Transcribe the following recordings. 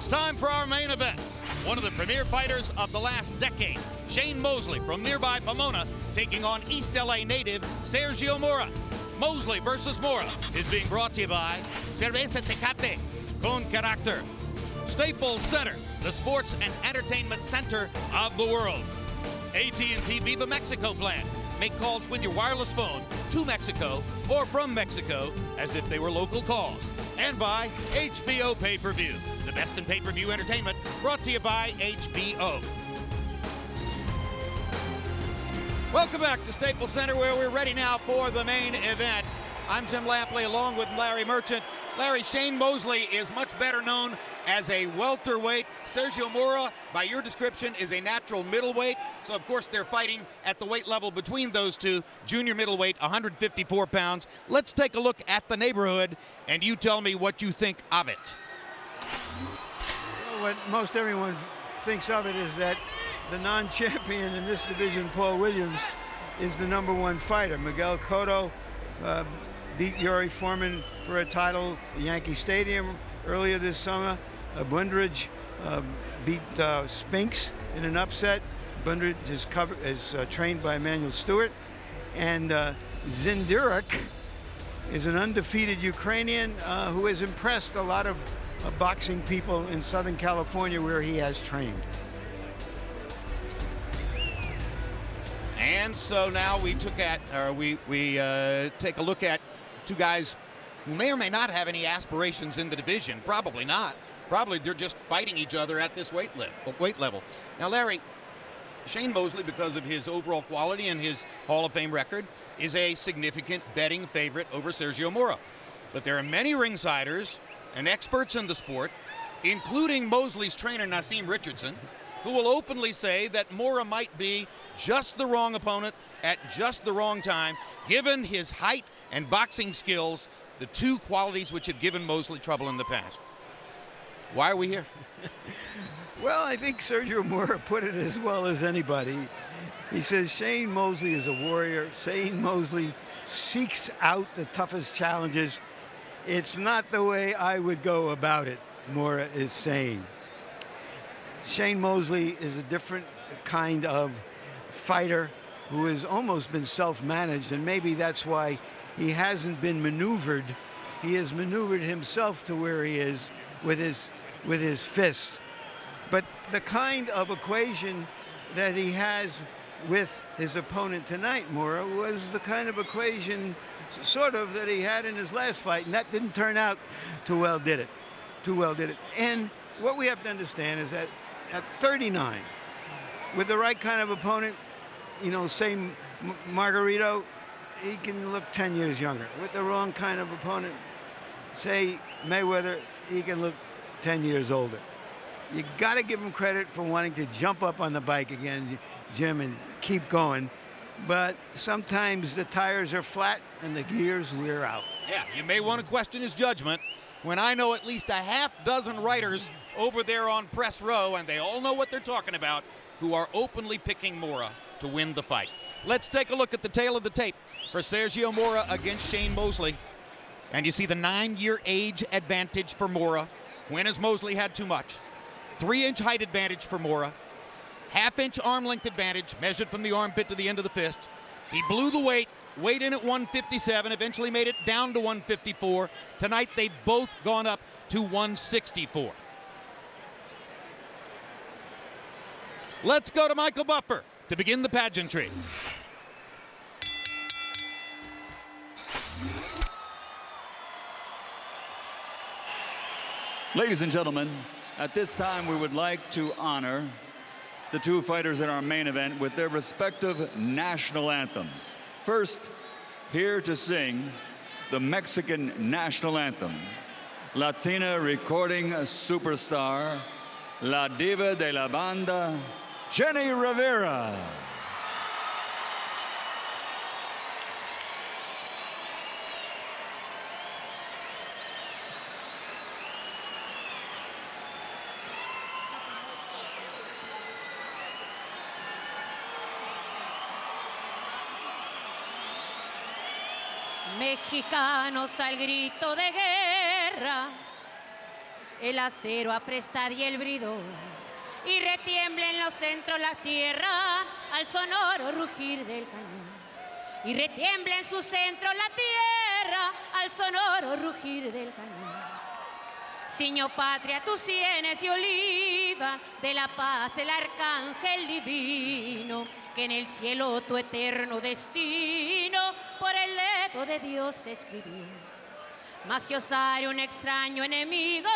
time for our main event. One of the premier fighters of the last decade, Shane Mosley from nearby Pomona, taking on East LA native Sergio Mora. Mosley versus Mora is being brought to you by Cerveza Tecate con Carácter, Staples Center, the sports and entertainment center of the world. AT&T Viva Mexico plan. Make calls with your wireless phone to Mexico or from Mexico as if they were local calls. And by HBO Pay-Per-View, the best in pay-per-view entertainment, brought to you by HBO. Welcome back to Staples Center, where we're ready now for the main event. I'm Jim Lampley along with Larry Merchant. Larry, Shane Mosley is much better known as a welterweight. Sergio Mora, by your description, is a natural middleweight. So, of course, they're fighting at the weight level between those two, junior middleweight, 154 pounds. Let's take a look at the neighborhood, and you tell me what you think of it. Well, what most everyone thinks of it is that the non-champion in this division, Paul Williams, is the #1 fighter. Miguel Cotto beat Yuri Foreman for a title at Yankee Stadium earlier this summer. Bundridge beat Spinks in an upset. Bundridge is trained by Emanuel Stewart. And Zindirak is an undefeated Ukrainian who has impressed a lot of boxing people in Southern California, where he has trained. And so now we take a look at two guys who may or may not have any aspirations in the division. Probably not. Probably they're just fighting each other at this weight level. Now, Larry, Shane Mosley, because of his overall quality and his Hall of Fame record, is a significant betting favorite over Sergio Mora. But there are many ringsiders and experts in the sport, including Mosley's trainer, Nassim Richardson, who will openly say that Mora might be just the wrong opponent at just the wrong time, given his height and boxing skills, the two qualities which have given Mosley trouble in the past. Why are we here? Well, I think Sergio Mora put it as well as anybody. He says Shane Mosley is a warrior. Shane Mosley seeks out the toughest challenges. It's not the way I would go about it, Mora is saying. Shane Mosley is a different kind of fighter who has almost been self-managed, and maybe that's why he hasn't been maneuvered. He has maneuvered himself to where he is with his fists. But the kind of equation that he has with his opponent tonight, Mora, was the kind of equation sort of that he had in his last fight, and that didn't turn out too well, did it? And what we have to understand is that at 39, with the right kind of opponent, you know, say Margarito, he can look 10 years younger. With the wrong kind of opponent, say Mayweather, he can look 10 years older. You got to give him credit for wanting to jump up on the bike again, Jim, and keep going. But sometimes the tires are flat and the gears wear out. Yeah, you may want to question his judgment when I know at least a half dozen writers over there on press row, and they all know what they're talking about, who are openly picking Mora to win the fight. Let's take a look at the tail of the tape for Sergio Mora against Shane Mosley. And you see the 9-year age advantage for Mora. When has Mosley had too much? 3-inch height advantage for Mora. Half-inch arm length advantage measured from the armpit to the end of the fist. He blew the weight, weighed in at 157, eventually made it down to 154. Tonight they've both gone up to 164. Let's go to Michael Buffer to begin the pageantry. Ladies and gentlemen, at this time we would like to honor the two fighters in our main event with their respective national anthems. First, here to sing the Mexican national anthem, Latina recording superstar, La Diva de la Banda, Jenny Rivera. Mexicanos al grito de guerra, el acero apresta y el bridón, y retiembla en los centros la tierra al sonoro rugir del cañón. Y retiembla en su centro la tierra al sonoro rugir del cañón. Ciño patria, tus sienes de oliva, de la paz el arcángel divino, que en el cielo tu eterno destino por el dedo de Dios escribió. Mas si osare un extraño enemigo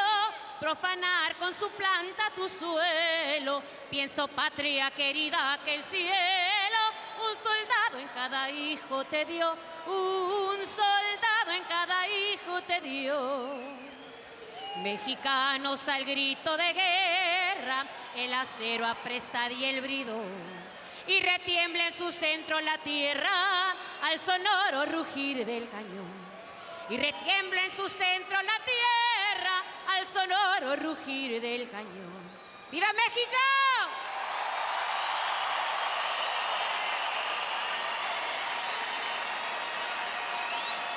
profanar con su planta tu suelo, pienso, patria querida, que el cielo un soldado en cada hijo te dio, un soldado en cada hijo te dio. Mexicanos al grito de guerra, el acero apresta y el bridón, y retiembla en su centro la tierra al sonoro rugir del cañón. Y retiembla en su centro la tierra al sonoro rugir del cañón. ¡Viva México!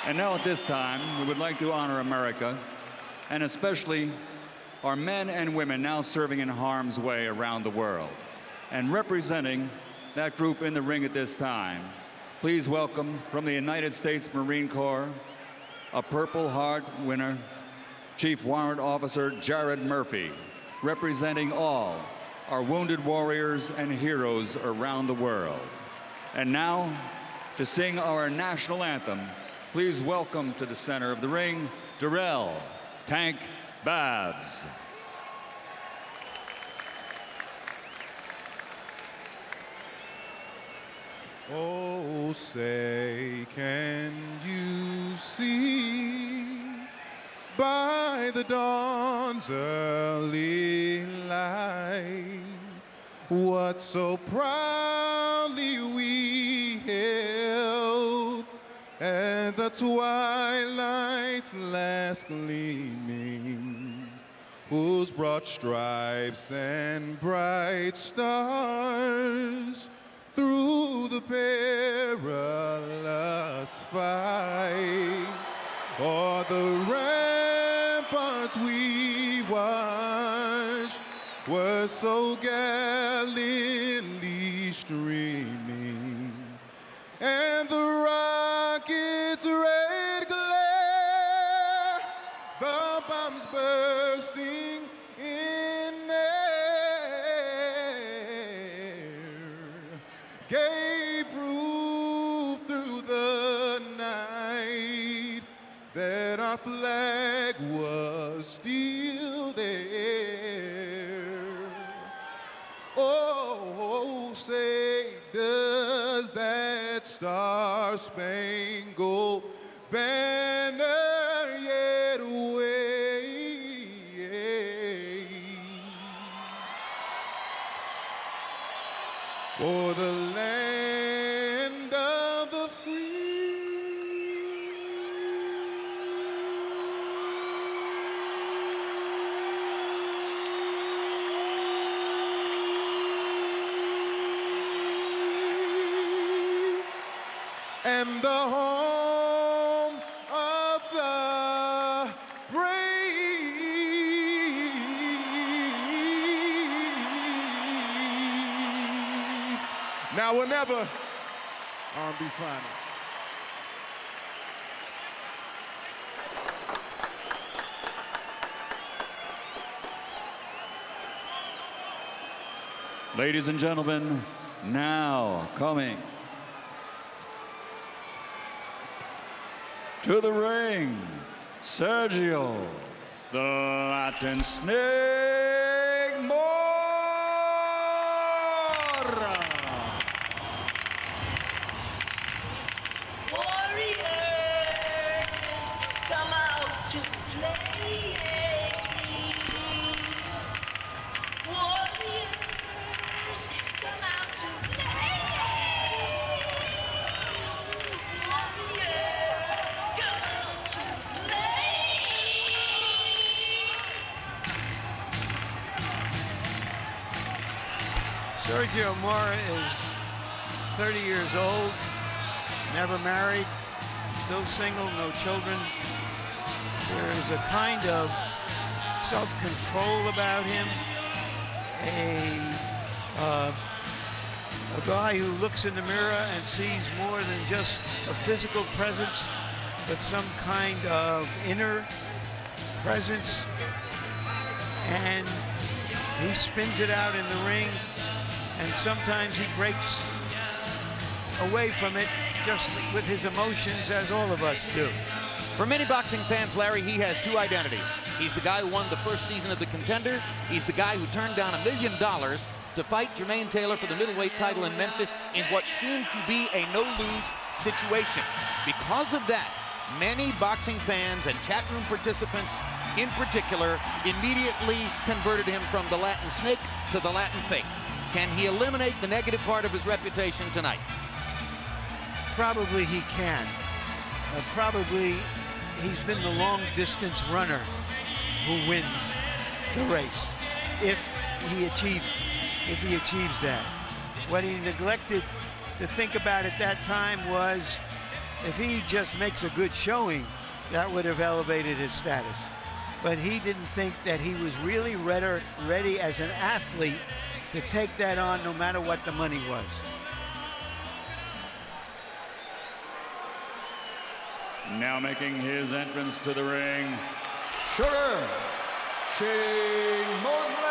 And now at this time, we would like to honor America, and especially our men and women now serving in harm's way around the world. And representing that group in the ring at this time, please welcome from the United States Marine Corps, a Purple Heart winner, Chief Warrant Officer Jared Murphy, representing all our wounded warriors and heroes around the world. And now, to sing our national anthem, please welcome to the center of the ring, Darrell Tank Babs. Oh, say, can you see by the dawn's early light what so proudly we hailed at the twilight's last gleaming, whose broad stripes and bright stars through the perilous fight o'er the ramparts we watched were so gallantly streaming, and the rocket's red glare, the bombs bursting in air, gave proof through the night that our flag was still there. Oh, say, does that star-spangled banner yet wave for the land of the free? And the home of the brave. Now or never, R&B's finest. Ladies and gentlemen, now coming to the ring, Sergio, the Latin Snake Mora. Warriors, come out to play. Warriors, come out to play. Warriors, come out to play. Sergio Mora is 30 years old, never married, still single, no children. There is a kind of self-control about him, a guy who looks in the mirror and sees more than just a physical presence, but some kind of inner presence. And he spins it out in the ring, and sometimes he breaks away from it just with his emotions, as all of us do. For many boxing fans, Larry, he has two identities. He's the guy who won the first season of The Contender. He's the guy who turned down $1 million to fight Jermaine Taylor for the middleweight title in Memphis in what seemed to be a no-lose situation. Because of that, many boxing fans and chat room participants in particular immediately converted him from the Latin snake to the Latin fake. Can he eliminate the negative part of his reputation tonight? Probably he can. Probably he's been the long-distance runner who wins the race, if he achieves that. What he neglected to think about at that time was, if he just makes a good showing, that would have elevated his status. But he didn't think that he was really ready as an athlete to take that on, no matter what the money was. Now making his entrance to the ring, Sugar Shane Mosley.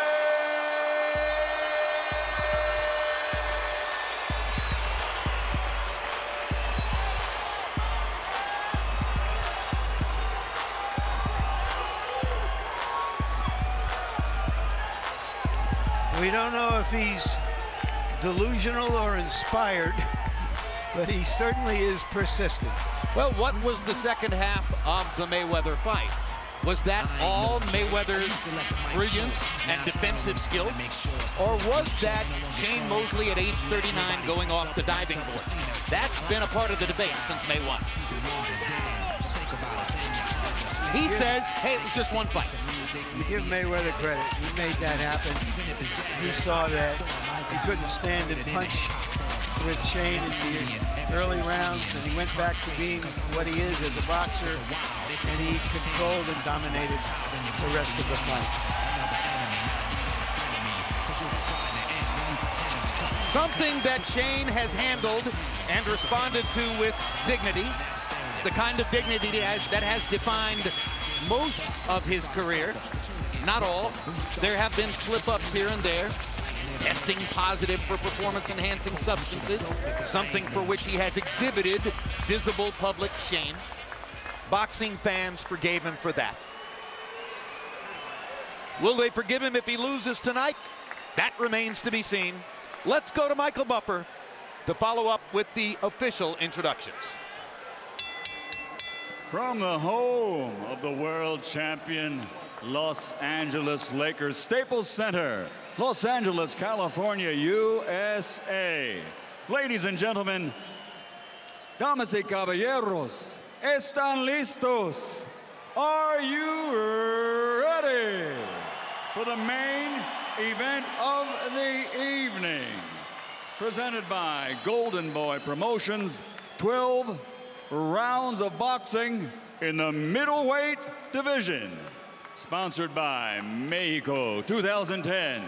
We don't know if he's delusional or inspired, but he certainly is persistent. Well, what was the second half of the Mayweather fight? Was that all Mayweather's brilliance and defensive skill? Or was that Shane Mosley at age 39 going off the diving board? That's been a part of the debate since May 1. He says, hey, it was just one fight. You give Mayweather credit. He made that happen. He saw that he couldn't stand and punch with Shane in the early rounds, and he went back to being what he is as a boxer, and he controlled and dominated the rest of the fight. Something that Shane has handled and responded to with dignity, the kind of dignity that has defined most of his career. Not all. There have been slip-ups here and there. Testing positive for performance-enhancing substances, something for which he has exhibited visible public shame. Boxing fans forgave him for that. Will they forgive him if he loses tonight? That remains to be seen. Let's go to Michael Buffer to follow up with the official introductions. From the home of the world champion Los Angeles Lakers Staples Center, Los Angeles, California, USA. Ladies and gentlemen, damas y caballeros, ¿están listos? Are you ready for the main event of the evening? Presented by Golden Boy Promotions, 12 rounds of boxing in the middleweight division. Sponsored by Mexico 2010,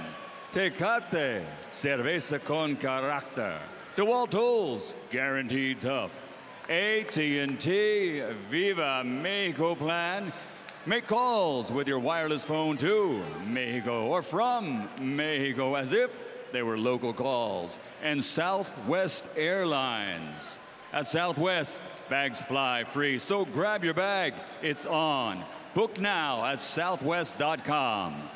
Tecate, Cerveza con Carácter, DeWalt Tools, Guaranteed Tough, AT&T Viva Mexico Plan. Make calls with your wireless phone to Mexico or from Mexico as if they were local calls. And Southwest Airlines. At Southwest, bags fly free, so grab your bag. It's on. Book now at southwest.com.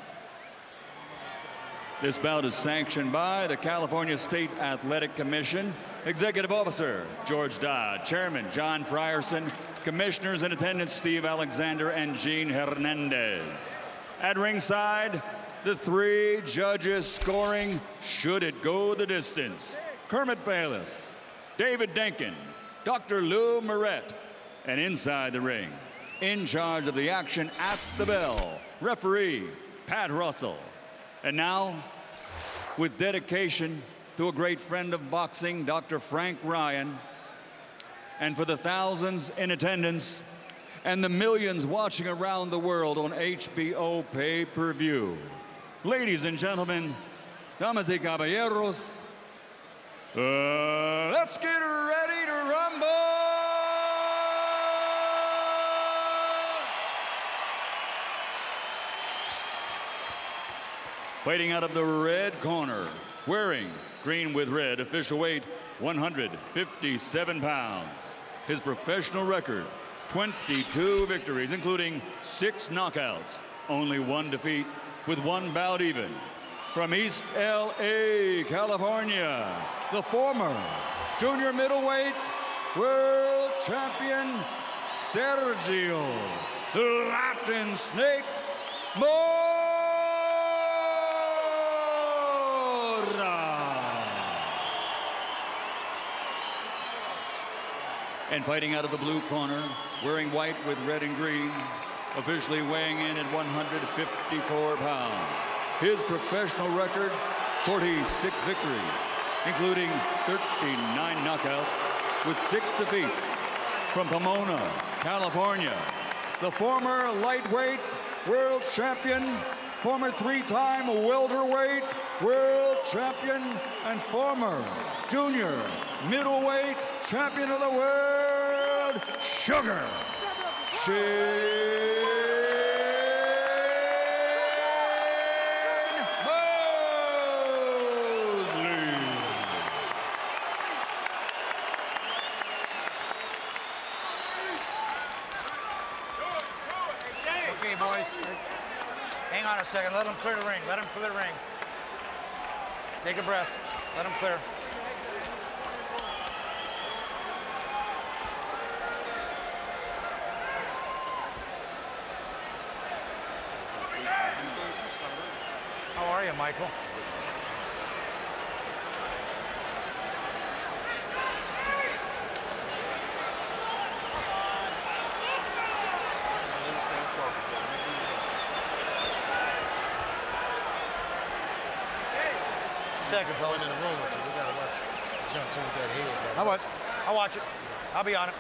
This bout is sanctioned by the California State Athletic Commission. Executive Officer George Dodd, Chairman John Frierson, Commissioners in attendance Steve Alexander and Gene Hernandez. At ringside, the three judges scoring should it go the distance. Kermit Bayless, David Denkin, Dr. Lou Moret, and inside the ring, in charge of the action at the bell, referee Pat Russell. And now, with dedication to a great friend of boxing, Dr. Frank Ryan, and for the thousands in attendance, and the millions watching around the world on HBO pay-per-view. Ladies and gentlemen, damas y caballeros, let's get ready to rumble! Fighting out of the red corner, wearing green with red, official weight 157 pounds. His professional record, 22 victories, including 6 knockouts, only 1 defeat, with 1 bout even. From East LA, California, the former junior middleweight world champion, Sergio, the Latin Snake Mora. And fighting out of the blue corner, wearing white with red and green, officially weighing in at 154 pounds. His professional record, 46 victories, including 39 knockouts with 6 defeats. From Pomona, California, the former lightweight world champion, former 3-time welterweight world champion, and former junior middleweight champion of the world, Sugar Shane Mosley. Okay, boys. Hang on a second. Let them clear the ring. Let them clear the ring. Take a breath. Let them clear. How are you, Michael? Second, fellas. In the room with you. We gotta watch jump in with that head. I'll watch it. I'll be on it.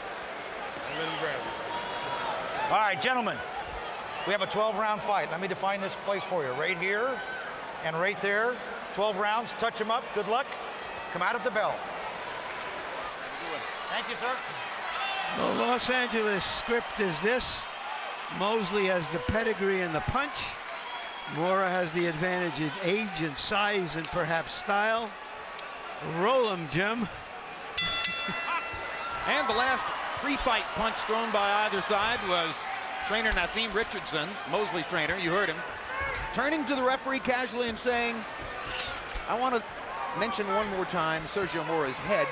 Don't let him grab you. All right, gentlemen. We have a 12-round fight. Let me define this place for you. Right here and right there. 12 rounds. Touch them up. Good luck. Come out at the bell. Thank you, sir. The Los Angeles script is this. Mosley has the pedigree and the punch. Mora has the advantage in age and size and perhaps style. Roll him, Jim. And the last pre-fight punch thrown by either side was trainer Naseem Richardson, Mosley's trainer, you heard him, turning to the referee casually and saying, I want to mention one more time Sergio Mora's head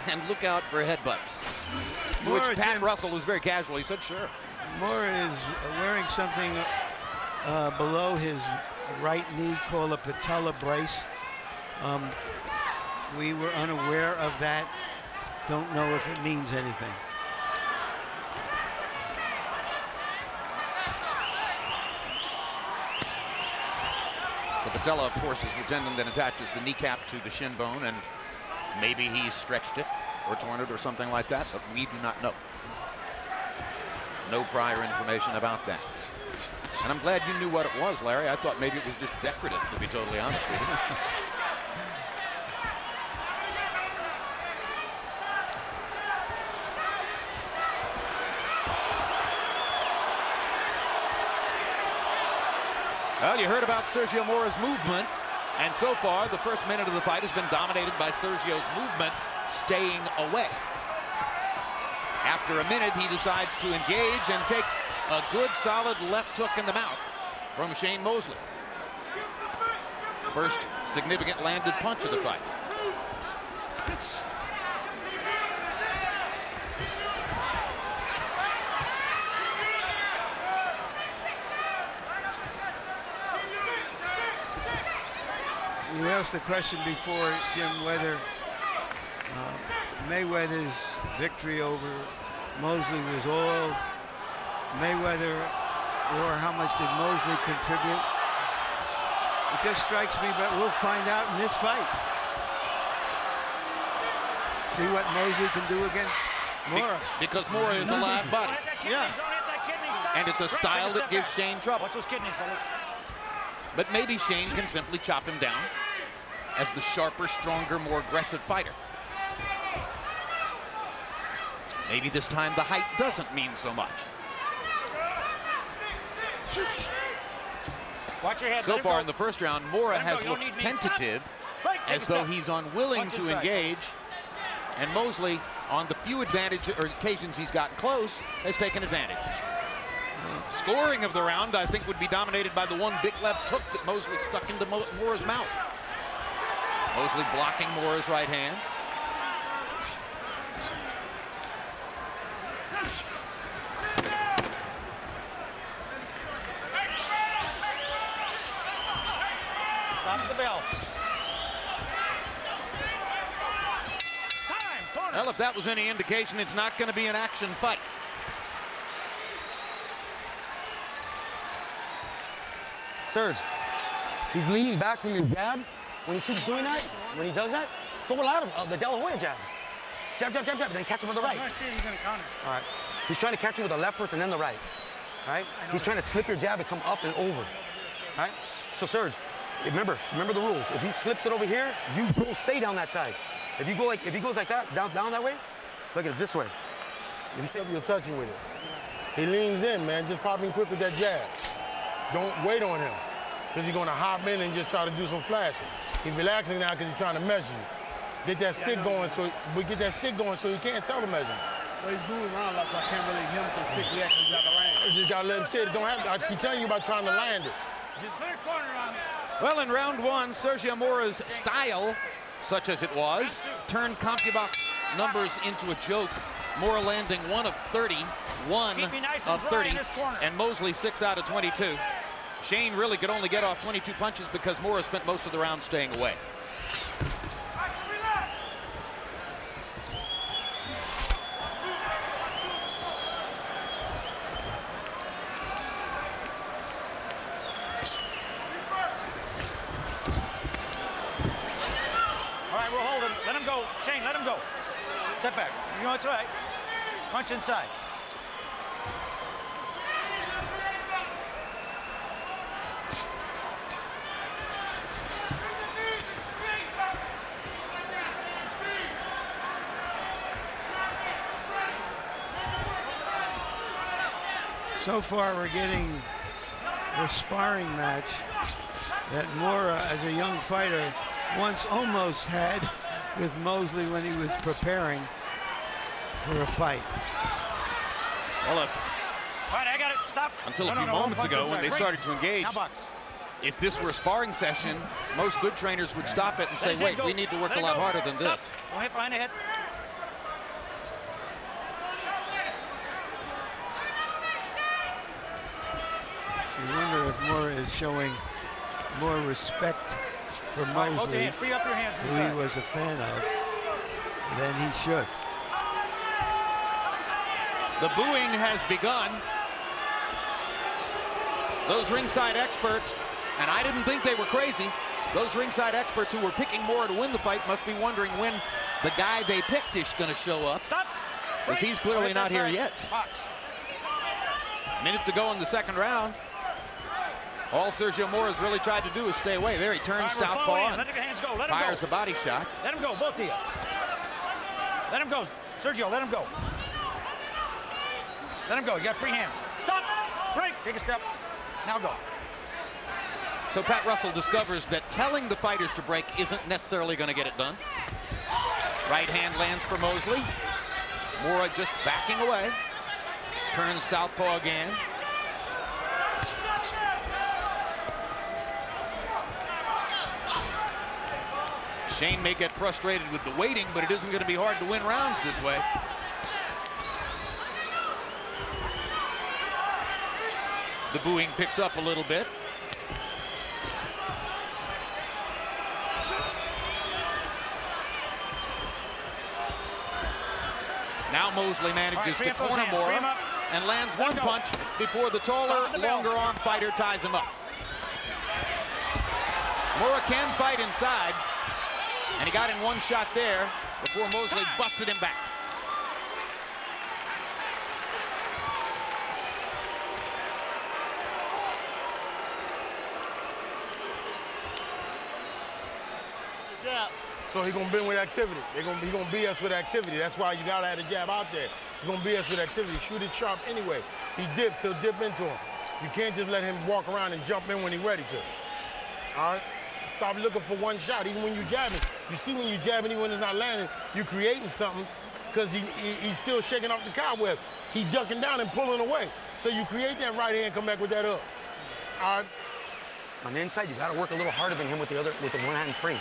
and look out for headbutts. To which Pat Jim, Russell was very casual. He said, sure. Mora is wearing something below his right knee called a patella brace. We were unaware of that. Don't know if it means anything. The patella, of course, is the tendon that attaches the kneecap to the shin bone, and maybe he stretched it or torn it or something like that, but we do not know. No prior information about that. And I'm glad you knew what it was, Larry. I thought maybe it was just decorative, to be totally honest with you. Well, you heard about Sergio Mora's movement, and so far, the first minute of the fight has been dominated by Sergio's movement, staying away. After a minute, he decides to engage and takes a good, solid left hook in the mouth from Shane Mosley. First significant landed punch of the fight. You asked the question before, Jim, whether Mayweather's victory over Mosley was all Mayweather or how much did Mosley contribute. It just strikes me, but we'll find out in this fight. See what Mosley can do against Mora. Because Mora is a live body. kidneys. Yeah. Don't hit that kidney. Stop. And it's a Right, style take a that step gives back. Shane trouble. Watch those kidneys, fellas. But maybe Shane can simply chop him down as the sharper, stronger, more aggressive fighter. Maybe this time the height doesn't mean so much. Watch your head. So let it far go. in the first round, Mora Let him go. has You don't looked need me. Stop. tentative, Right, take as a though step. he's unwilling Punch to inside. engage. And Mosley, on the few occasions he's gotten close, has taken advantage. Scoring of the round, I think, would be dominated by the one big left hook that Mosley stuck into Mora's mouth. Mosley blocking Mora's right hand. Stop the bell. Time. Corner. Well, if that was any indication, it's not going to be an action fight. Serge, he's leaning back from your jab. When he keeps doing that, when he does that, throw a lot of the De La Hoya jabs. Jab, jab, jab, jab, and then catch him on the right. I see he's gonna counter. All right. He's trying to catch you with the left first and then the right. All right? He's trying to slip your jab and come up and over. All right? So Serge, remember the rules. If he slips it over here, you go stay down that side. If he goes like that, down that way, look at it this way. If you say you're touching with it, he leans in, man. Just pop him quick with that jab. Don't wait on him, because he's gonna hop in and just try to do some flashing. He's relaxing now because he's trying to measure you. Get that stick going, so he can't tell the measurement. Well, he's moving around a lot, so I can't really hit him because stick the actually got the land. You just gotta let him sit. Don't have. I keep telling you about trying to land it. Just clear corner on me. Well, in round one, Sergio Mora's style, such as it was, turned CompuBox numbers into a joke. Mora landing 1 of 30, 1 Keep me nice and of dry 30, in this corner. and Mosley 6 out of 22. Shane really could only get off 22 punches because Mora spent most of the round staying away. All right, we'll hold him. Let him go. Shane, let him go. Step back. You know it's right. Punch inside. So far, we're getting the sparring match that Mora, as a young fighter, once almost had with Mosley when he was preparing for a fight. Well, All right, I got it. Stop. until a No, few no, no, moments punch ago inside. when they Right. started to engage, Now box. if this were a sparring session, most good trainers would stop it and Let say, his head wait, go. we need to work Let a it lot go. harder than Stop. this. Don't hit behind the head. You wonder if Mora is showing more respect for All right, both your Mosley, hands. Free up your hands who inside. he was a fan of, than he should. The booing has begun. Those ringside experts, and I didn't think they were crazy, those ringside experts who were picking Mora to win the fight must be wondering when the guy they picked is going to show up. Stop. Because he's clearly Right, not that here side. yet. Box. Minute to go in the second round. All Sergio Mora's really tried to do is stay away. There he All turns right, we're southpaw following in. and Let your hands go. Let him fires go. a body shot. Let him go, both of you. Let him go. Sergio, let him go. Let him go. You got free hands. Stop. Break. Take a step. Now go. So Pat Russell discovers that telling the fighters to break isn't necessarily going to get it done. Right hand lands for Mosley. Mora just backing away. Turns southpaw again. Shane may get frustrated with the waiting, but it isn't going to be hard to win rounds this way. The booing picks up a little bit. Now Mosley manages free to up those corner hands, free him Mora up. and lands Let one him go. punch before the taller, Stop the bell. longer arm fighter ties him up. Mora can fight inside, and he got in one shot there before Mosley busted him back. So he's gonna bend with activity. He gonna BS with activity. That's why you gotta have the jab out there. He's gonna BS with activity. Shoot it sharp anyway. He dips, he'll dip into him. You can't just let him walk around and jump in when he's ready to. All right? Stop looking for one shot, even when you're jabbing. You see when you're jabbing, even when it's not landing, you're creating something because he's still shaking off the cobweb. He's ducking down and pulling away. So you create that right hand, come back with that up. All right? On the inside, you got to work a little harder than him with the one hand free. All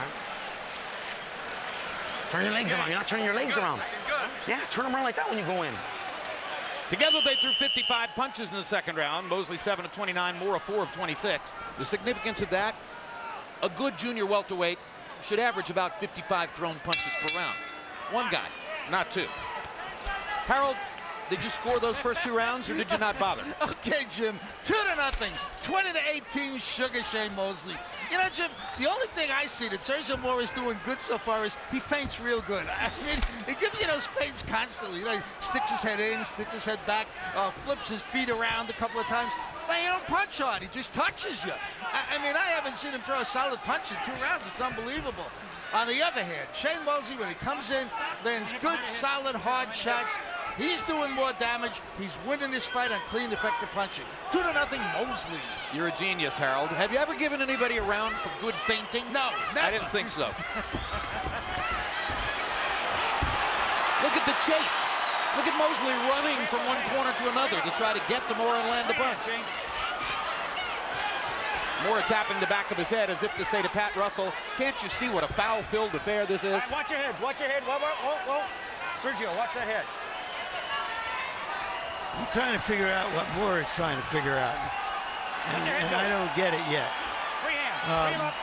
right? Turn your legs around. You're not turning your legs around. Yeah, turn them around like that when you go in. Together, they threw 55 punches in the second round. Mosley 7 of 29, Mora 4 of 26. The significance of that, a good junior welterweight should average about 55 thrown punches per round. One guy, not two. Harold, did you score those first 2 rounds, or did you not bother? Okay, Jim, 2-0, 20-18, sugar Shane Mosley. You know, Jim, the only thing I see that Sergio Mora is doing good so far is he feints real good. I mean, he gives you those feints constantly. You know, he sticks his head in, sticks his head back, flips his feet around a couple of times. But you don't punch hard, he just touches you. I mean, I haven't seen him throw a solid punch in 2 rounds. It's unbelievable. On the other hand, Shane Mosley, when he comes in, lands good, solid, hard shots. He's doing more damage. He's winning this fight on clean, effective punching. 2-0 Mosley. You're a genius, Harold. Have you ever given anybody a round for good feinting? No, never. I didn't think so. Look at the chase. Look at Mosley running from one corner to another to try to get to Mora and land the punch. Mora tapping the back of his head as if to say to Pat Russell, can't you see what a foul-filled affair this is? Right, watch your heads, watch your head. Whoa, whoa, whoa, whoa. Sergio, watch that head. I'm trying to figure out what Moore is trying to figure out. And I don't get it yet. Free hands, free him up.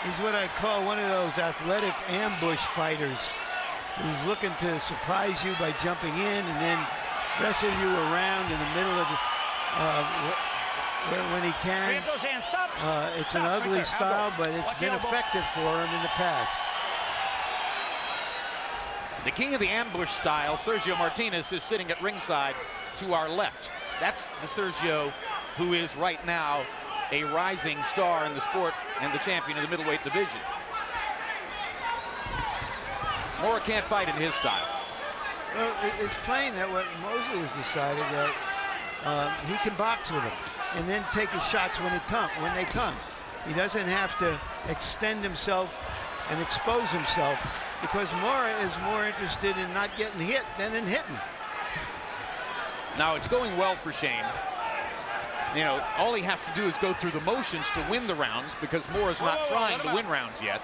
He's what I call one of those athletic ambush fighters who's looking to surprise you by jumping in and then wrestle you around in the middle of when he can. Free up those hands, stop. It's Stop an right ugly there. style, but it's Watch been the elbow. effective for him in the past. The king of the ambush style, Sergio Martinez, is sitting at ringside to our left. That's the Sergio who is right now a rising star in the sport and the champion of the middleweight division. Mora can't fight in his style. Well, it's plain that what Mosley has decided that he can box with him and then take his shots when they come. He doesn't have to extend himself and expose himself because Mora is more interested in not getting hit than in hitting. Now it's going well for Shane. You know, all he has to do is go through the motions to win the rounds because Mora's not trying to win rounds yet.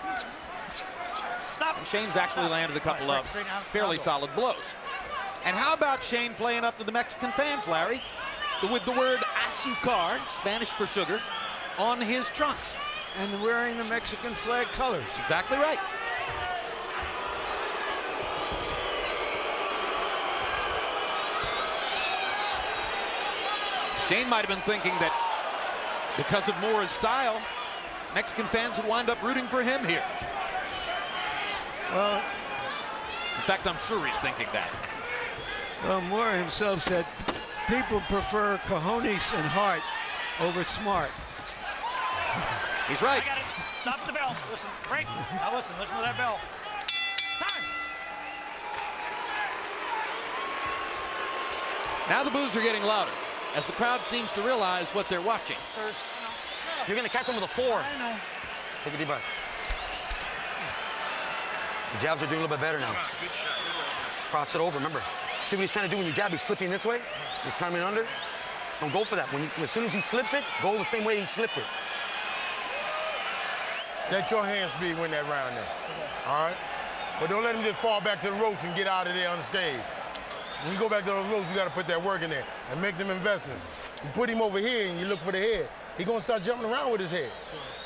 Stop. And Shane's actually landed a couple of fairly solid blows. And how about Shane playing up to the Mexican fans, Larry, with the word azúcar, Spanish for sugar, on his trunks? And wearing the Mexican flag colors. Exactly right. Shane might have been thinking that because of Mora's style, Mexican fans would wind up rooting for him here. Well, in fact, I'm sure he's thinking that. Well, Mora himself said people prefer cojones and heart over smart. He's right. I got it. Stop the bell. Listen, break. Now listen to that bell. Time. Now the boos are getting louder as the crowd seems to realize what they're watching. You're going to catch him with a 4. I know. Take a deep breath. The jabs are doing a little bit better now. Cross it over, remember. See what he's trying to do when you jab? He's slipping this way. He's coming under. Don't go for that. As soon as he slips it, go the same way he slipped it. Let your hand speed win that round there. All right? But don't let him just fall back to the ropes and get out of there unscathed. When you go back to those ropes, you got to put that work in there and make them investments. You put him over here and you look for the head. He's going to start jumping around with his head.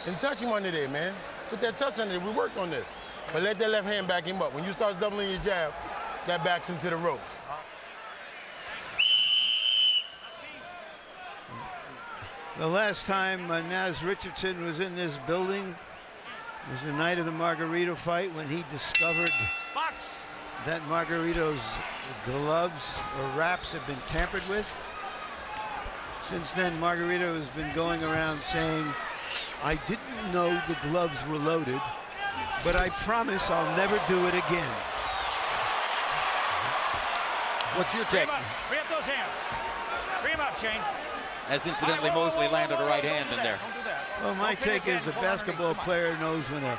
And touch him under there, man. Put that touch under there. We worked on this. But let that left hand back him up. When you start doubling your jab, that backs him to the ropes. The last time Naz Richardson was in this building was the night of the Margarito fight when he discovered that Margarito's gloves or wraps had been tampered with. Since then, Margarito has been going around saying I didn't know the gloves were loaded, but I promise I'll never do it again. What's your take? Free up those hands. Free them up, Shane. As incidentally, Mosley landed a right hand in there. Don't do that. Well, my take is a basketball player knows when a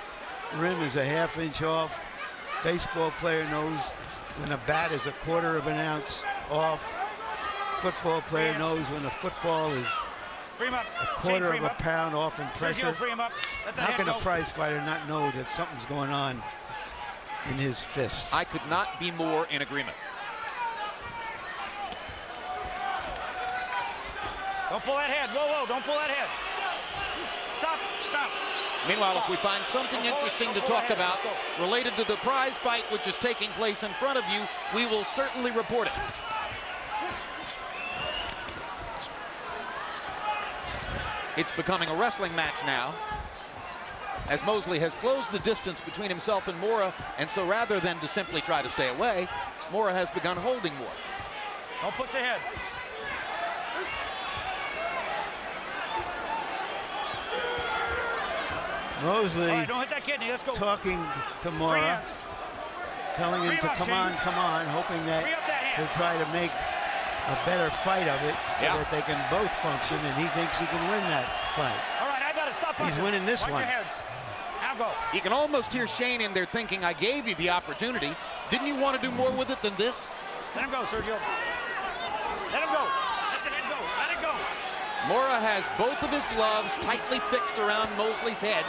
rim is a half-inch off. Baseball player knows when a bat is a quarter of an ounce off. Football player knows when a football is Free him up. a quarter of a pound off in pressure. Sergio, free him up. Let the How head can a go. prize fighter not know that something's going on in his fists? I could not be more in agreement. Don't pull that head. Whoa, whoa, don't pull that head. Stop, stop. Meanwhile, if we find something interesting to talk about related to the prize fight which is taking place in front of you, we will certainly report it. It's becoming a wrestling match now, as Mosley has closed the distance between himself and Mora, and so rather than to simply try to stay away, Mora has begun holding Mora. Don't put your head. Mosley All right, don't hit that kidney. Let's go. talking to Free Mora, hands. telling him Free to him up, come on, hoping that Free up that hand. he'll try to make a better fight of it so Yeah. that they can both function, and he thinks he can win that fight. All right, I got to stop. He's punching. winning this Watch one. your heads. Now go. You can almost hear Shane in there thinking, I gave you the opportunity. Didn't you want to do more with it than this? Let him go, Sergio. Let him go. Let the head go. Let it go. Mora has both of his gloves tightly fixed around Mosley's head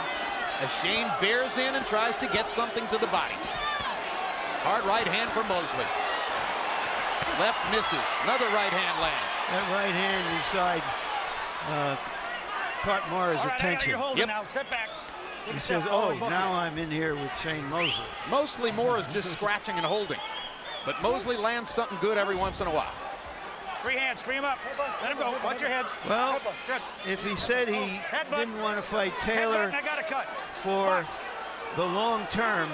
as Shane bears in and tries to get something to the body. Hard right hand for Mosley. Left misses. Another right hand lands. That right hand inside caught Mora's All right, attention. you're holding Yep. now. Step back. He says, oh, now I'm in here with Shane Mosley. Mostly Mora's just scratching and holding. But Mosley lands something good every once in a while. Free hands. Free him up. Let him go. Watch your heads. Well, Good. if he said he didn't want to fight Taylor Headbutt, I got a cut. for the long term,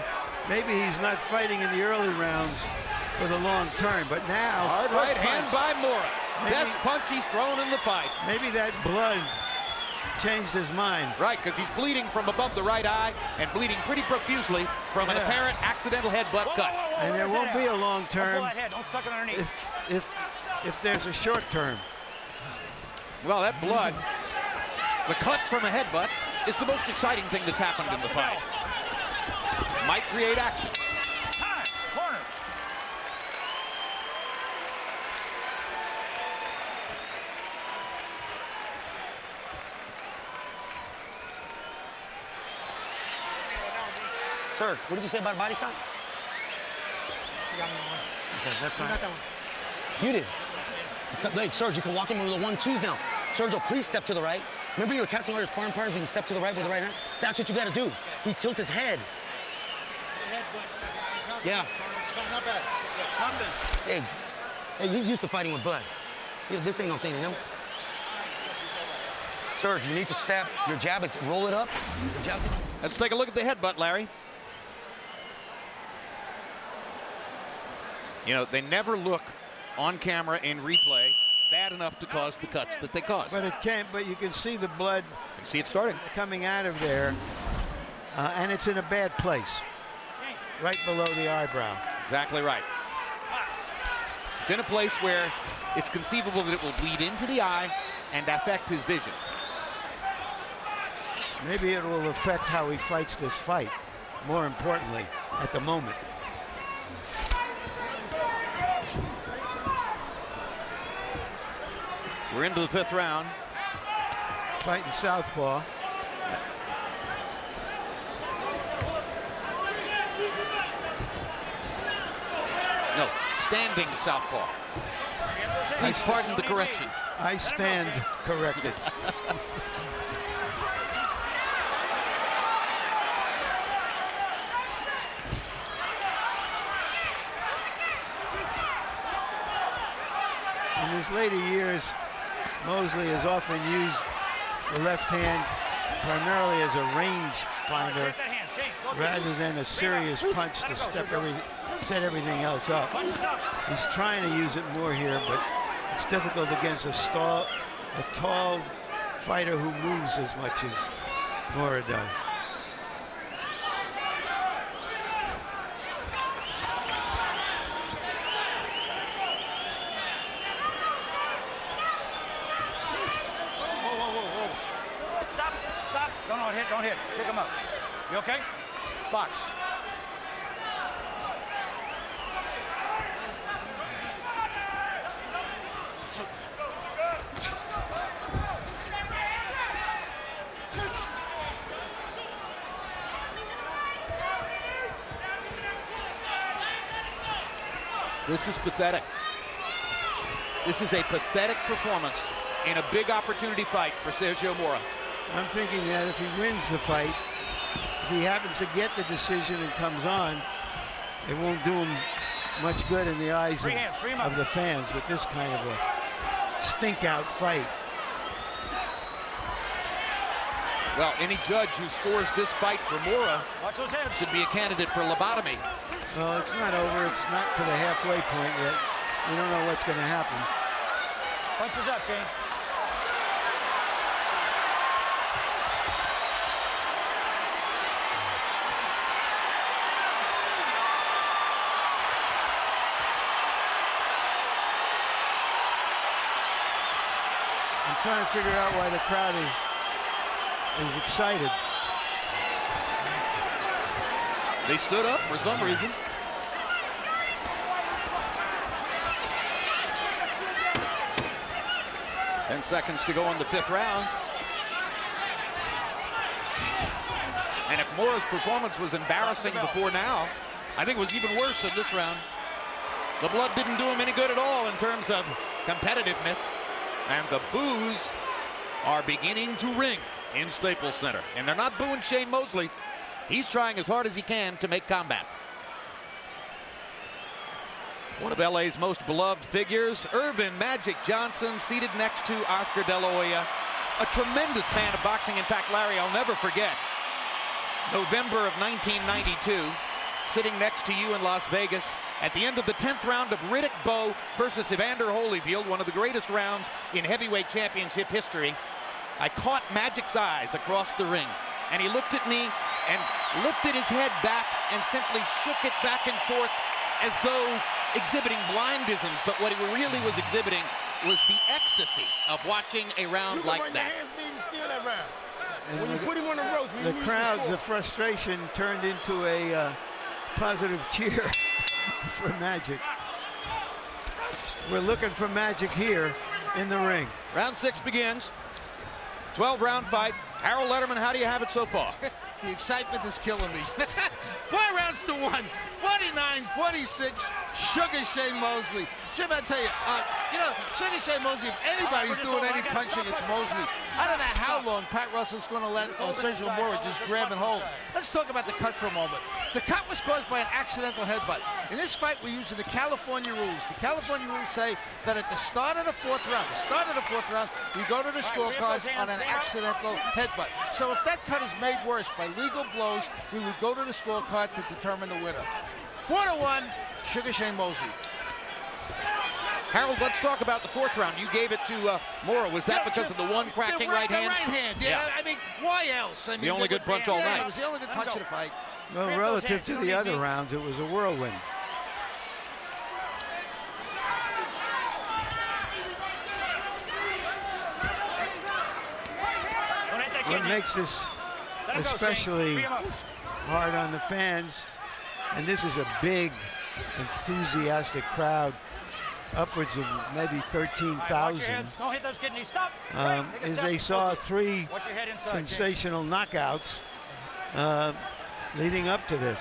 maybe he's not fighting in the early rounds for the long term. But now, Hard right hand by Mora. Maybe- Best punch he's thrown in the fight. maybe that blood changed his mind. Right, because he's bleeding from above the right eye and bleeding pretty profusely from an Yeah. apparent accidental headbutt Whoa, cut. whoa, whoa, And what there is won't that be at? a long Don't term pull that head. Don't suck it underneath. if there's a short term. Well, that blood, the cut from a headbutt, is the most exciting thing that's happened in the fight. Might create action. Time. Corner. Sir, what did you say about body shot? Okay, that's fine. You did. Like, Serge, you can walk in with the 1-2s now. Sergio, please step to the right. Remember you were catching all your sparring partners, you can step to the right with the right hand? That's what you gotta do. He tilts his head. Yeah. Hey, he's used to fighting with blood. This ain't no thing to him. Serge, you need to step. Your jab is roll it up. Your jab. Let's take a look at the headbutt, Larry. You know, they never look on camera in replay bad enough to cause the cuts that they cause. But it can't. But you can see the blood You can see it starting. coming out of there, and it's in a bad place, right below the eyebrow. Exactly right. It's in a place where it's conceivable that it will bleed into the eye and affect his vision. Maybe it will affect how he fights this fight, more importantly, at the moment. We're into the 5th round. Fighting southpaw. No, standing southpaw. Please pardon the correction. I stand corrected. In his later years, Mosley has often used the left hand primarily as a range finder rather than a serious punch to set everything else up. He's trying to use it more here, but it's difficult against a tall fighter who moves as much as Mora does. Stop, stop. Don't hit. Pick him up. You okay? Box. This is pathetic. This is a pathetic performance in a big opportunity fight for Sergio Mora. I'm thinking that if he wins the fight, if he happens to get the decision and comes on, it won't do him much good in the eyes of the fans with this kind of a stink-out fight. Well, any judge who scores this fight for Mora should be a candidate for lobotomy. So it's not over. It's not to the halfway point yet. We don't know what's going to happen. Punches up, Shane. I'm trying to figure out why the crowd is excited. They stood up for some reason. Ten seconds to go in the fifth round. And if Mora's performance was embarrassing before now, I think it was even worse in this round. The blood didn't do him any good at all in terms of competitiveness. And the boos are beginning to ring in Staples Center. And they're not booing Shane Mosley. He's trying as hard as he can to make combat. One of LA's most beloved figures, Irvin Magic Johnson, seated next to Oscar De La Hoya. A tremendous fan of boxing. In fact, Larry, I'll never forget November of 1992, sitting next to you in Las Vegas at the end of the 10th round of Riddick Bowe versus Evander Holyfield, one of the greatest rounds in heavyweight championship history. I caught Magic's eyes across the ring, and he looked at me and lifted his head back and simply shook it back and forth as though exhibiting blindisms. But what he really was exhibiting was the ecstasy of watching a round like that. And when you put him on the ropes, the crowds of frustration turned into a positive cheer for Magic. We're looking for Magic here in the ring. Round 6 begins. 12-round fight. Harold Letterman, how do you have it so far? The excitement is killing me. 4 rounds to 1. 49-46, Sugar Shane Mosley. Jim, I tell you, Sugar Shane Mosley, if anybody's doing any punching, it's Mosley. I don't know how long Pat Russell's going to let Sergio Mora just grab and hold. Let's talk about the cut for a moment. The cut was caused by an accidental headbutt. In this fight, we're using the California rules. The California rules say that at the start of the fourth round, we go to the scorecards on an accidental headbutt. So if that cut is made worse by legal blows, we would go to the scorecard to determine the winner. 4-1, Sugar Shane Mosley. Harold, let's talk about the fourth round. You gave it to Mora. Was that because of the one cracking right hand? The right hand, yeah. I mean, why else? I mean, the only good punch all night. It was the only good punch of the fight. Well, relative to the other rounds, it was a whirlwind. What makes this especially hard on the fans, and this is a big, enthusiastic crowd, upwards of maybe 13,000, Don't hit those kidneys. Stop. is they saw 3 sensational knockouts leading up to this.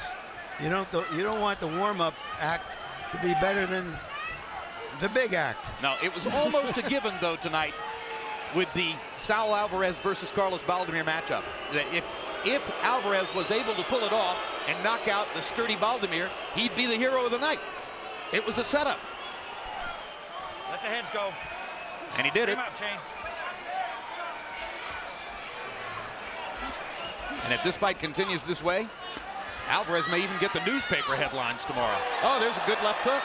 You don't want the warm-up act to be better than the big act. No, it was almost a given, though, tonight with the Saul Alvarez versus Carlos Baldemir matchup. That if Alvarez was able to pull it off and knock out the sturdy Baldemir, he'd be the hero of the night. It was a setup. Let the heads go. And he did it. Up, Shane. And if this fight continues this way, Alvarez may even get the newspaper headlines tomorrow. Oh, there's a good left hook.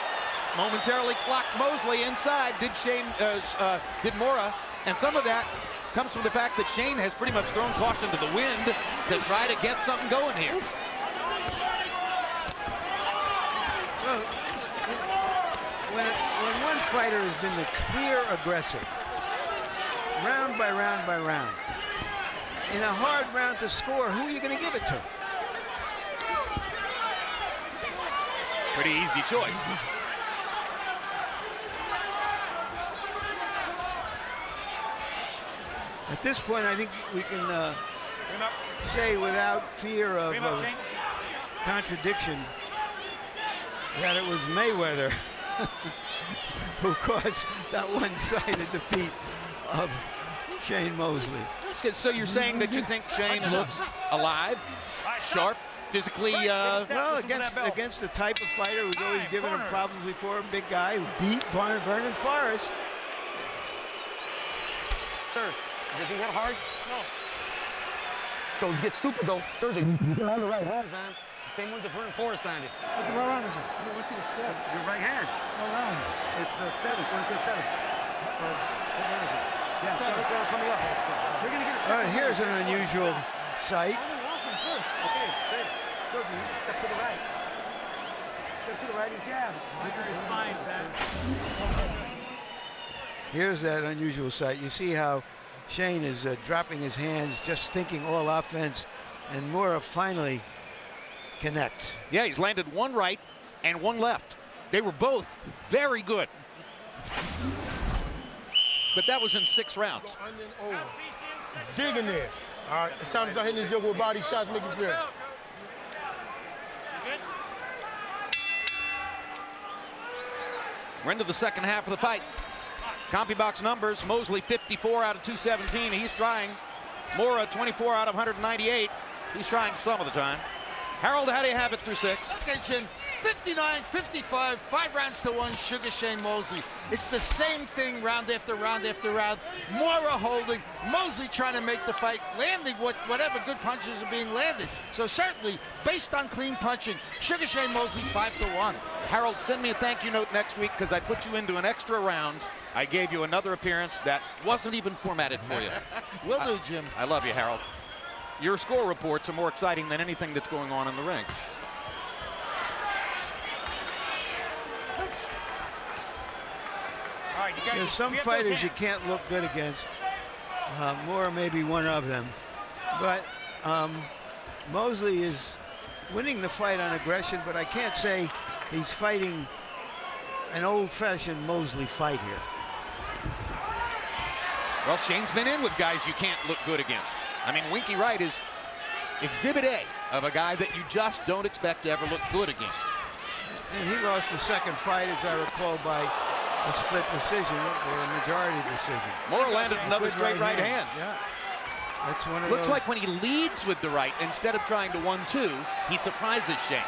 Momentarily clocked Mosley inside. Did Mora. And some of that comes from the fact that Shane has pretty much thrown caution to the wind to try to get something going here. Well, when one fighter has been the clear aggressor, round by round by round, in a hard round to score, who are you going to give it to? Pretty easy choice. At this point, I think we can say without fear of contradiction that it was Mayweather who caused that one-sided defeat of Shane Mosley. So you're saying that you think Shane looks alive, sharp, physically? Well, against the type of fighter who's always given him problems before, a big guy who beat Vernon Forrest. Serge, does he hit hard? No. Don't get stupid, though. Serge, you can have the right hands, man. The same ones that Vernon Forrest landed. What the right arm is it? I want you to step. Your right hand. Right arm. It's 7, going to 7. Yeah, 7 coming up. We're going to get a All right, here's an unusual sight. Okay, good. Serge, you step to the right. Step to the right and jab. His mind, man. Here's that unusual sight. You see how Shane is dropping his hands, just thinking all offense, and Mora finally connects. Yeah, he's landed one right and one left. They were both very good. But that was in 6 rounds. Dig in there. All right, it's time to start hitting this joke with body shots, make it fair. We're into the second half of the fight. CompuBox numbers, Mosley 54 out of 217. He's trying. Mora 24 out of 198. He's trying some of the time. Harold, how do you have it through 6? Okay, Jim. 59-55, 5 rounds to 1, Sugar Shane Mosley. It's the same thing round after round after round. Mora holding, Mosley trying to make the fight, landing whatever good punches are being landed. So certainly, based on clean punching, Sugar Shane Mosley 5-1. Harold, send me a thank you note next week because I put you into an extra round. I gave you another appearance that wasn't even formatted for you. Will do, Jim. I love you, Harold. Your score reports are more exciting than anything that's going on in the rings. All right, There's some fighters you can't look good against. Mora may be one of them. But Mosley is winning the fight on aggression, but I can't say he's fighting an old-fashioned Mosley fight here. Well, Shane's been in with guys you can't look good against. I mean, Winky Wright is exhibit A of a guy that you just don't expect to ever look good against. And he lost the second fight, as I recall, by a split decision or a majority decision. Mora landed another straight right hand. Yeah. That's one of Looks those. like when he leads with the right, instead of trying to 1-2, he surprises Shane.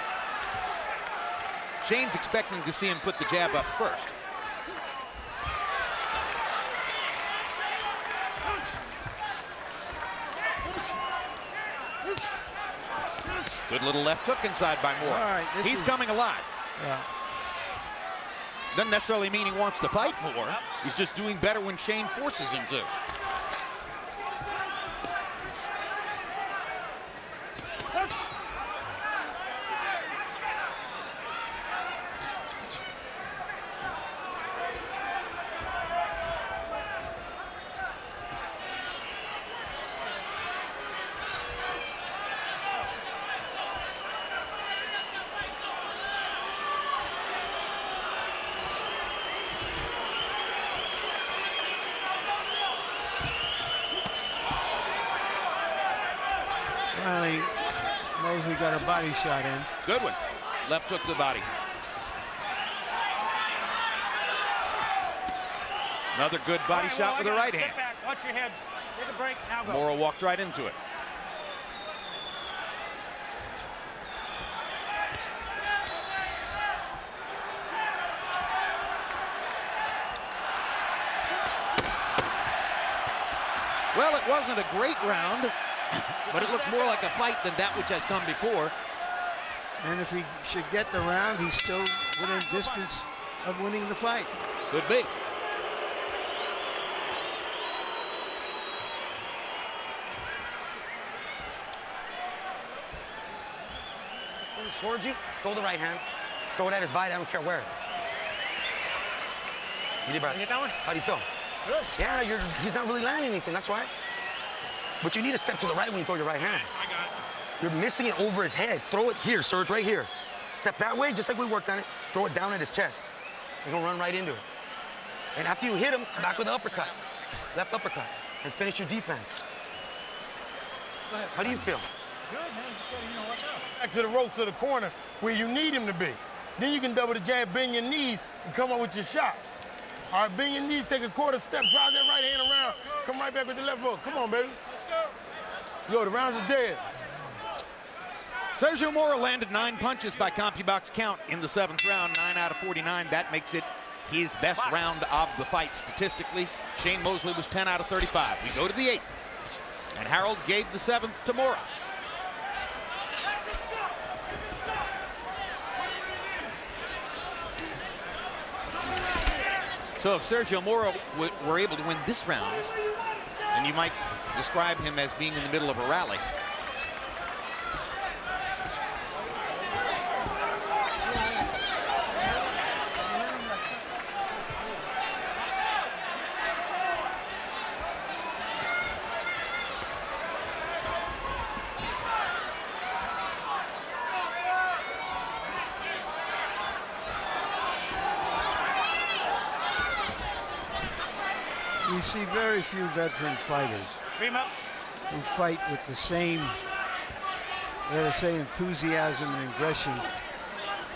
Shane's expecting to see him put the jab up first. Good little left hook inside by Mora. All right, He's coming alive. Yeah. Doesn't necessarily mean he wants to fight more. He's just doing better when Shane forces him to. Finally, Mosley got a body shot in. Good one. Left hook to the body. Another good body shot with the right hand. Step back, watch your heads. Take a break, now go. Mora walked right into it. Well, it wasn't a great round, but it looks more like a fight than that which has come before. And if he should get the round, he's still within distance of winning the fight. Could be. comes towards you, throw the right hand. Throw it at his body, I don't care where. You get that one? How do you feel? Good. Yeah, he's not really landing anything, that's why. But you need to step to the right when you throw your right hand. I got it. You're missing it over his head. Throw it here, Serge, right here. Step that way, just like we worked on it. Throw it down at his chest. You're gonna run right into it. And after you hit him, come back with the uppercut. Left uppercut. And finish your defense. Go ahead. How do you feel? Good, man. Just gotta, watch out. Back to the ropes of the corner where you need him to be. Then you can double the jab, bend your knees, and come up with your shots. All right, bend your knees, take a quarter step, drive that right hand around, come right back with the left hook. Come on, baby. Let's go. Yo, the rounds is dead. Sergio Mora landed 9 punches by CompuBox count in the 7th round, 9 out of 49. That makes it his best round of the fight statistically. Shane Mosley was 10 out of 35. We go to the 8th, and Harold gave the 7th to Mora. So if Sergio Mora were able to win this round, and you might describe him as being in the middle of a rally. You see very few veteran fighters who fight with the same, let us say, enthusiasm and aggression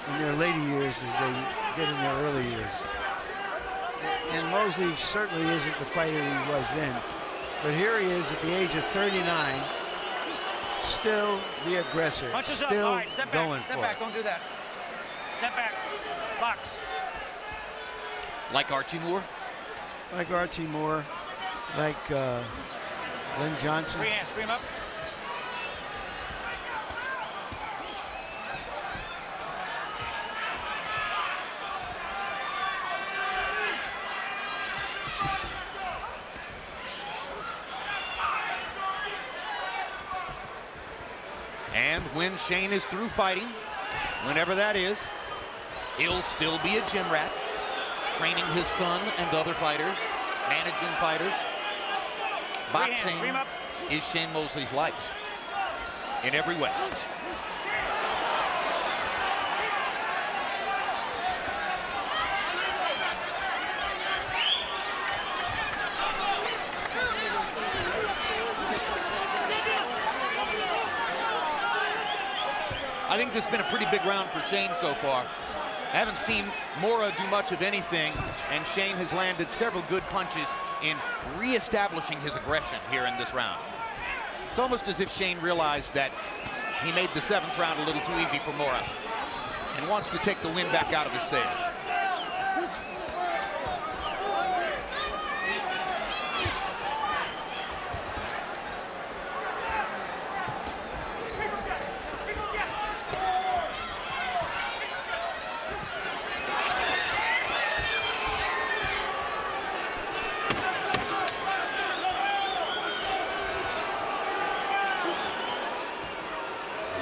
in their later years as they did in their early years. And Mosley certainly isn't the fighter he was then. But here he is at the age of 39, still the aggressor, Punches still up. All right, step back. going Step for back. it. Don't do that. Step back. Box. Like Archie Moore? Like Archie Moore, like Len Johnson. Free hands. Free him up. And when Shane is through fighting, whenever that is, he'll still be a gym rat, training his son and other fighters, managing fighters. Boxing is Shane Mosley's life in every way. I think this has been a pretty big round for Shane so far. I haven't seen Mora do much of anything, and Shane has landed several good punches in reestablishing his aggression here in this round. It's almost as if Shane realized that he made the 7th round a little too easy for Mora and wants to take the wind back out of his sails.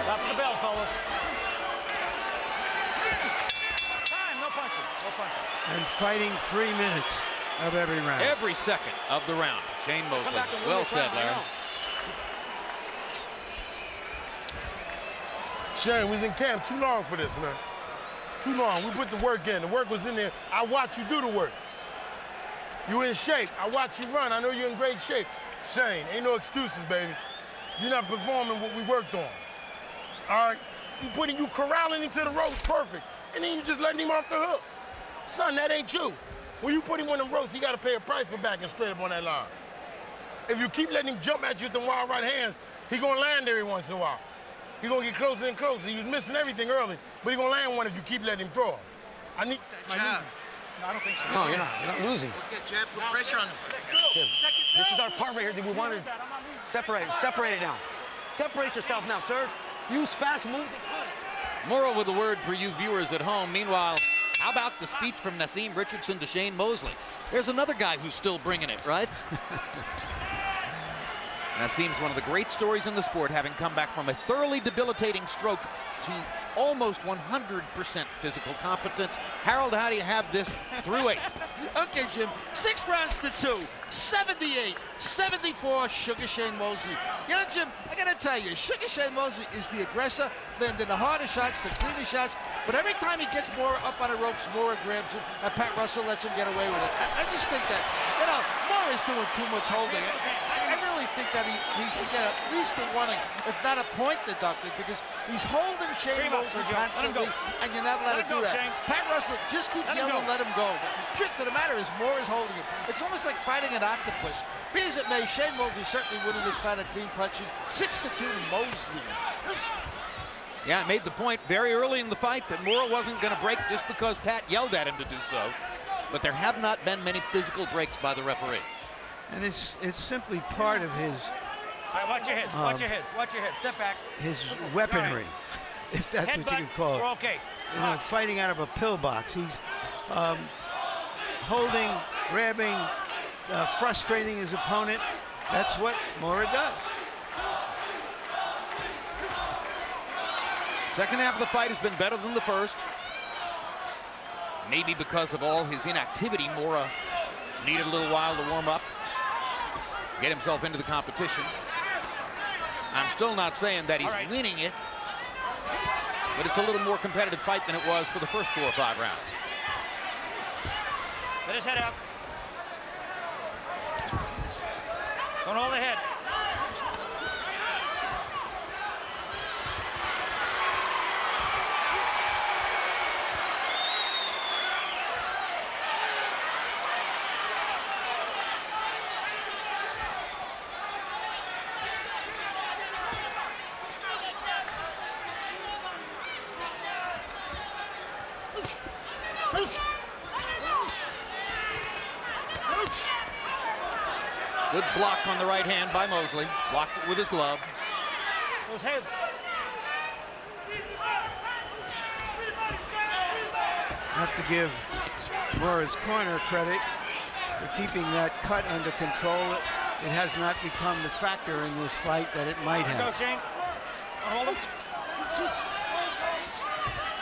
Stop the bell, fellas. Time. No punching. No punching. And fighting 3 minutes of every round. Every second of the round. Shane Mosley. Well said, Larry. Shane, we was in camp too long for this, man. Too long. We put the work in. The work was in there. I watched you do the work. You in shape. I watch you run. I know you're in great shape. Shane, ain't no excuses, baby. You're not performing what we worked on. All right? You corralling him to the ropes, perfect. And then you just letting him off the hook. Son, that ain't you. When you put him on them ropes, he got to pay a price for backing straight up on that line. If you keep letting him jump at you with them wild right hands, he gonna land every once in a while. He gonna get closer and closer. He was missing everything early, but he gonna land one if you keep letting him throw. I need that jab. No, I don't think so. No, you're not. You're not losing. Get jab. Put pressure on him. This is our part right here that we want to separate it now. Separate yourself now, sir. Use fast moves. Mora with a word for you viewers at home. Meanwhile, how about the speech from Naseem Richardson to Shane Mosley? There's another guy who's still bringing it, right? That seems one of the great stories in the sport, having come back from a thoroughly debilitating stroke to almost 100% physical competence. Harold, how do you have this through 8? Okay, Jim, 6 rounds to 2, 78-74, Sugar Shane Mosley. You know, Jim, I gotta tell you, Sugar Shane Mosley is the aggressor, landing the harder shots, the cleaner shots, but every time he gets Mora up on the ropes, Mora grabs him, and Pat Russell lets him get away with it. I just think that, you know, Mora's doing too much holding. I really think that he should get at least a warning, if not a point deducted, because he's holding Shane Mosley constantly, and you're not allowed to do that. Shane. Pat Russell just keeps yelling, let him go. The truth of the matter is, Mora's holding him. It's almost like fighting an octopus. Be as it may, Shane Mosley certainly winning this fight on clean punches. 6-2 Mosley. Yeah, I made the point very early in the fight that Mora wasn't going to break just because Pat yelled at him to do so. But there have not been many physical breaks by the referee. And it's simply part of his All right, watch your heads. Watch your heads. Watch your heads. Step back. his weaponry, if that's what you can call it. We're okay. You know, fighting out of a pillbox. He's holding, grabbing, frustrating his opponent. That's what Mora does. Second half of the fight has been better than the first. Maybe because of all his inactivity, Mora needed a little while to warm up, get himself into the competition. I'm still not saying that he's winning it, but it's a little more competitive fight than it was for the first 4 or 5 rounds. Let his head out. Don't hold the head. Good block on the right hand by Mosley. Blocked it with his glove. Those heads. Have to give Mora's corner credit for keeping that cut under control. It has not become the factor in this fight that it might Go, have. Shane. Hold him.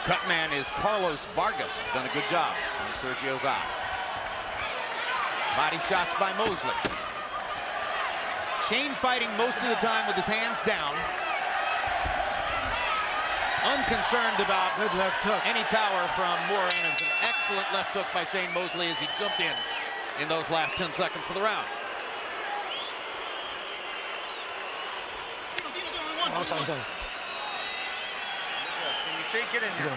Cutman is Carlos Vargas. Done a good job on Sergio's eye. Body shots by Mosley. Shane fighting most of the time with his hands down. Unconcerned about Good left hook. any power from Mora, and it's an excellent left hook by Shane Mosley as he jumped in those last 10 seconds of the round. Outside zone. Can you shake it in here?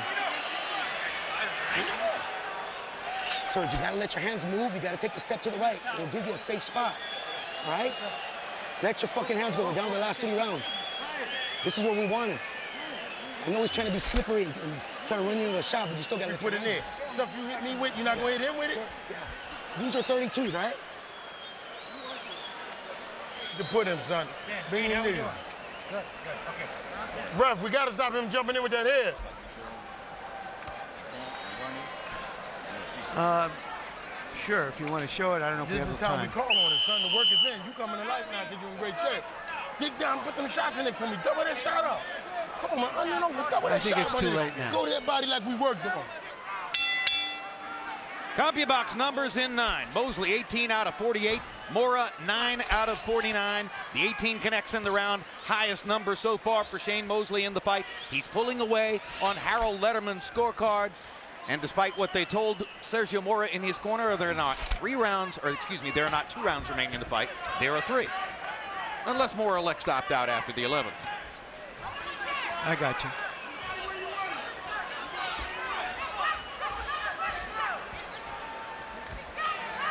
Serge, you gotta let your hands move. You gotta take the step to the right. It'll give you a safe spot. All right? Let your fucking hands go. We're down to the last 3 rounds. This is what we wanted. I know he's trying to be slippery and trying to run you into a shot, but you still gotta Put it in there. Stuff you hit me with, you're not gonna hit him with it? Yeah. These are 32s, all right? You put him, son. Bring him in. Good, okay. Ref, we gotta stop him jumping in with that head. Sure, if you want to show it, I don't know if we This have is the the time we time. call on it, son. The work is in. You coming to life now because you're in great shape. Dig down, put them shots in it for me. Double that shot up. Come on, man. Onion over, double that shot. I think it's too late now. Go to that body like we worked on. CompuBox numbers in 9. Mosley 18 out of 48. Mora 9 out of 49. The 18 connects in the round. Highest number so far for Shane Mosley in the fight. He's pulling away on Harold Letterman's scorecard. And despite what they told Sergio Mora in his corner, there are not 3 rounds, or excuse me, there are not 2 rounds remaining in the fight. There are 3. Unless Mora elects to opt out after the 11th. I got you.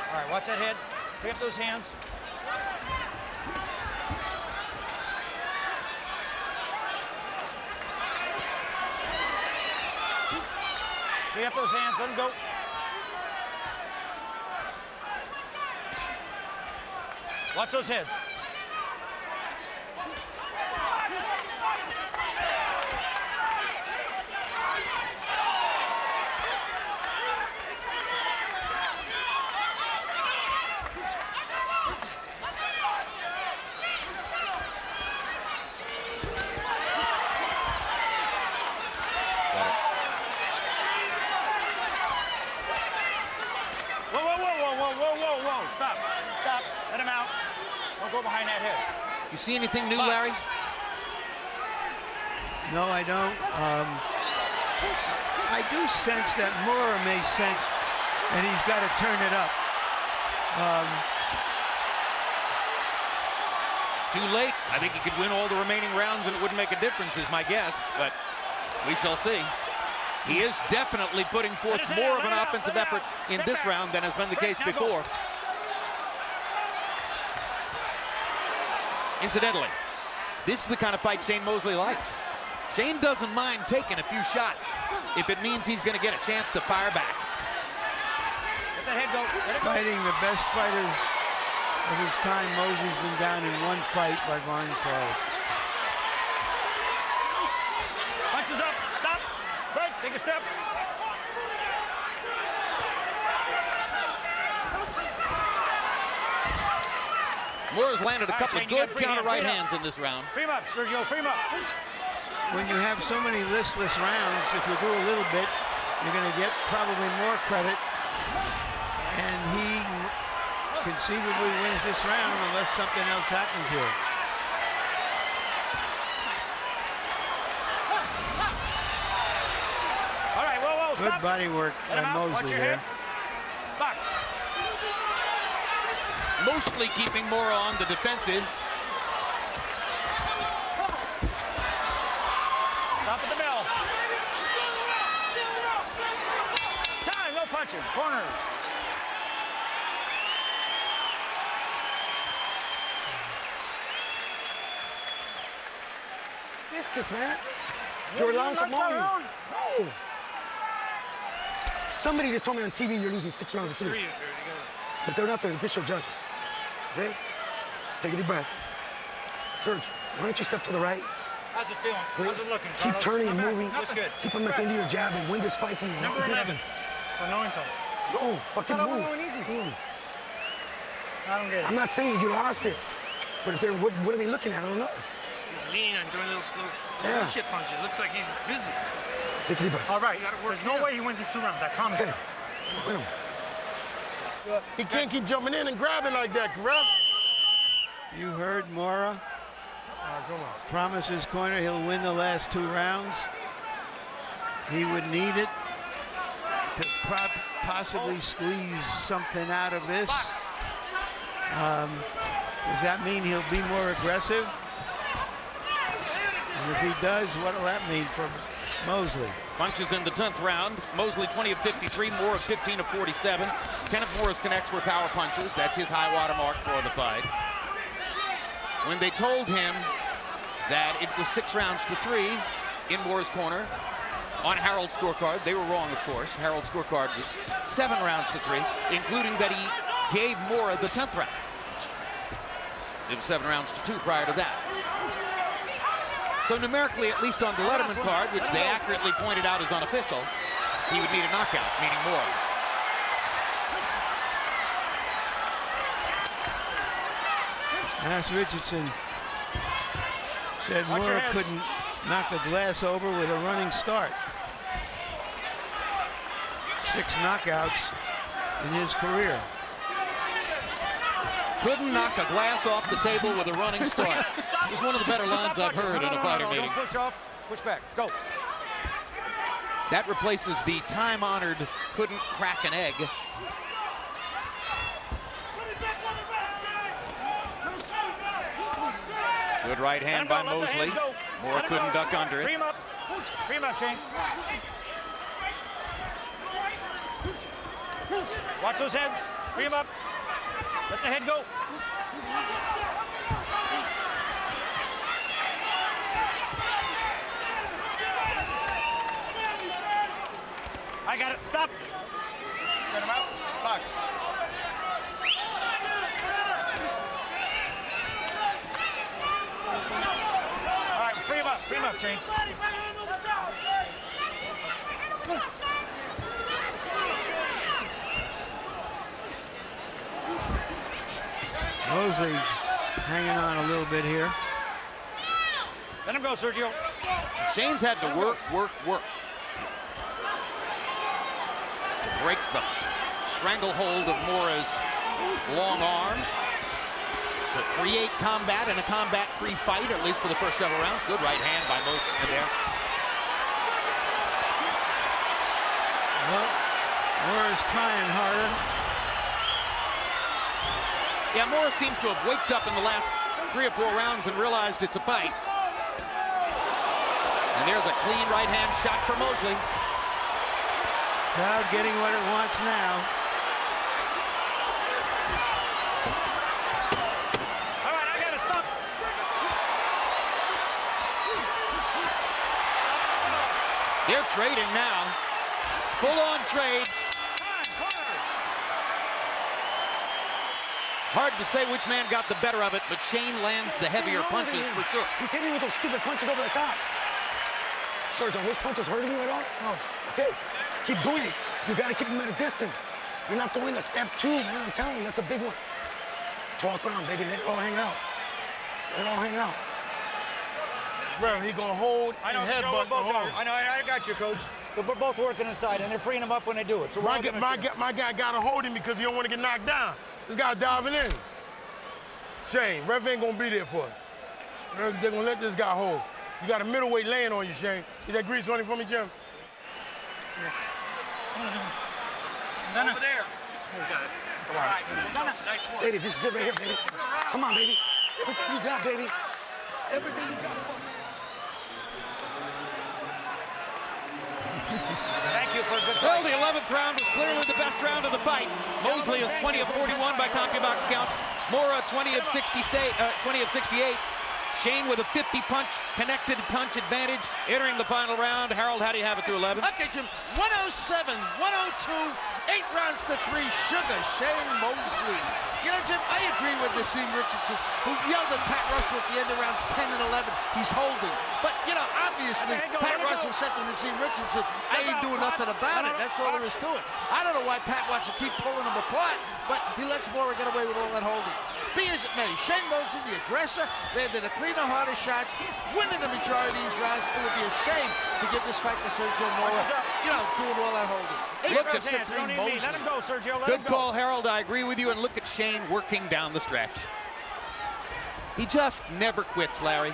All right, watch that head. Free up those hands. Free up those hands. Let them go. Watch those heads. see anything new, Larry? No, I don't. I do sense that Mora may sense that he's got to turn it up. Too late. I think he could win all the remaining rounds and it wouldn't make a difference is my guess, but we shall see. He is definitely putting forth more of an offensive effort in this round than has been the case before. Incidentally, this is the kind of fight Shane Mosley likes. Shane doesn't mind taking a few shots if it means he's going to get a chance to fire back. Let that head go. Let it go. Fighting the best fighters of his time, Mosley's been down in one fight by blind falls. Punches up. Stop. Break. Take a step. Mora's landed a couple of good counter right hands in this round. Free him up, Sergio. Free him up. When you have so many listless rounds, if you do a little bit, you're going to get probably more credit. And he conceivably wins this round unless something else happens here. All right, whoa, Good stop. body work by Mosley there. Box. Mostly keeping Mora on the defensive. Stop at the bell. Time, no punching. Corner. Biscuits, man. You're allowed to mow you. No. Somebody just told me on TV you're losing 6 rounds to 3. But they're not the official judges. Okay? Take a deep breath. Serge, why don't you step to the right? How's it feeling? Please. How's it looking, Keep Carlos? turning and Not bad. moving. Looks good. Keep on looking into your jab and win this fight from the Number 11. For knowing something. No, fucking I thought I was move. going easy. Move. I don't get it. I'm not saying that you lost it. But if they're, what are they looking at? I don't know. He's lean and doing little Yeah. shit punches. Looks like he's busy. Take a deep breath. All right. There's no way he wins these 2 rounds. I promise Okay. you. Win him. He can't keep jumping in and grabbing like that, ref. You heard Mora Come on. promise his corner he'll win the last 2 rounds. He would need it to possibly squeeze something out of this. Does that mean he'll be more aggressive? And if he does, what will that mean for Mosley? Punches in the 10th round. Mosley 20 of 53, Mora 15 of 47. 10 of Mora's connects were power punches. That's his high water mark for the fight. When they told him that it was 6 rounds to 3 in Mora's corner on Harold's scorecard, they were wrong, of course. Harold's scorecard was 7 rounds to 3, including that he gave Mora the 10th round. It was 7 rounds to 2 prior to that. So numerically, at least on the Letterman card, which they accurately pointed out as unofficial, he would need a knockout, meaning Mora's. Mass Richardson said Mora couldn't knock a glass over with a running start. 6 knockouts in his career. Couldn't knock a glass off the table with a running start. It was one of the better lines I've heard in a fighter meeting. Don't push off. Push back. Go. That replaces the time-honored couldn't crack an egg. Good right hand by Mosley. Mora couldn't duck under it. Free him up. Free him up, Shane. Watch those heads. Free him up. Let the head go. I got it. Stop. Get him out. Box. All right, free him up. Free him up, Shane. Mosley hanging on a little bit here. Let him go, Sergio. Shane's had to work. To break the stranglehold of Mora's long arms. to create combat and a combat-free fight, at least for the first several rounds. Good right hand by Mosley there. Well, Mora's trying harder. Yeah, Mora seems to have waked up in the last 3 or 4 rounds and realized it's a fight. And there's a clean right hand shot for Mosley. Crowd getting what it wants now. All right, I gotta stop. They're trading now. Full-on trades. Hard to say which man got the better of it, but Shane lands the heavier punches for sure. He's hitting with those stupid punches over the top. Serge, are those punches hurting you at all? No. Okay, keep doing it. You gotta keep him at a distance. You're not going to step 2, man. I'm telling you, that's a big one. 12th round, baby. Let it all hang out. Let it all hang out. Bro, he gonna hold I know, and Joe, we're headbutt both the are. hold. I got you, Coach. But we're both working inside, and they're freeing them up when they do it. So we're all gonna My guy gotta hold him because he don't want to get knocked down. This guy diving in. Shane, ref ain't gonna be there for it. They're gonna let this guy hold. You got a middleweight laying on you, Shane. See that grease on him for me, Jim? Over there. All right. Baby, this is it right here, baby. Come on, baby. Everything you got, baby. Everything you got. Thank you for a good Well, fight. the 11th round was clearly the best round of the fight. Mosley is 20 of 41 by CompuBox count. Mora 20 of 68. Shane with a 50-punch, connected punch advantage entering the final round. Harold, how do you have it through 11? Okay, Jim. 107, 102, 8 rounds to 3. Sugar Shane Mosley. You know, Jim, I agree with Nassim Richardson, who yelled at Pat Russell at the end of rounds 10 and 11. He's holding. But, you know, obviously, Pat Russell said to Nassim Richardson, I ain't doing nothing about it. That's all there is to it. I don't know why Pat wants to keep pulling them apart, but he lets Mora get away with all that holding. Be as it may, Shane Mosley, the aggressor, landed a cleaner, harder shots, winning the majority of these rounds. It would be a shame to give this fight to Sergio Mora, you know, doing all that holding. Look at Supreme Mosley. Let him go, Sergio. Let him Good go. call, Harold. I agree with you. And look at Shane working down the stretch. He just never quits, Larry.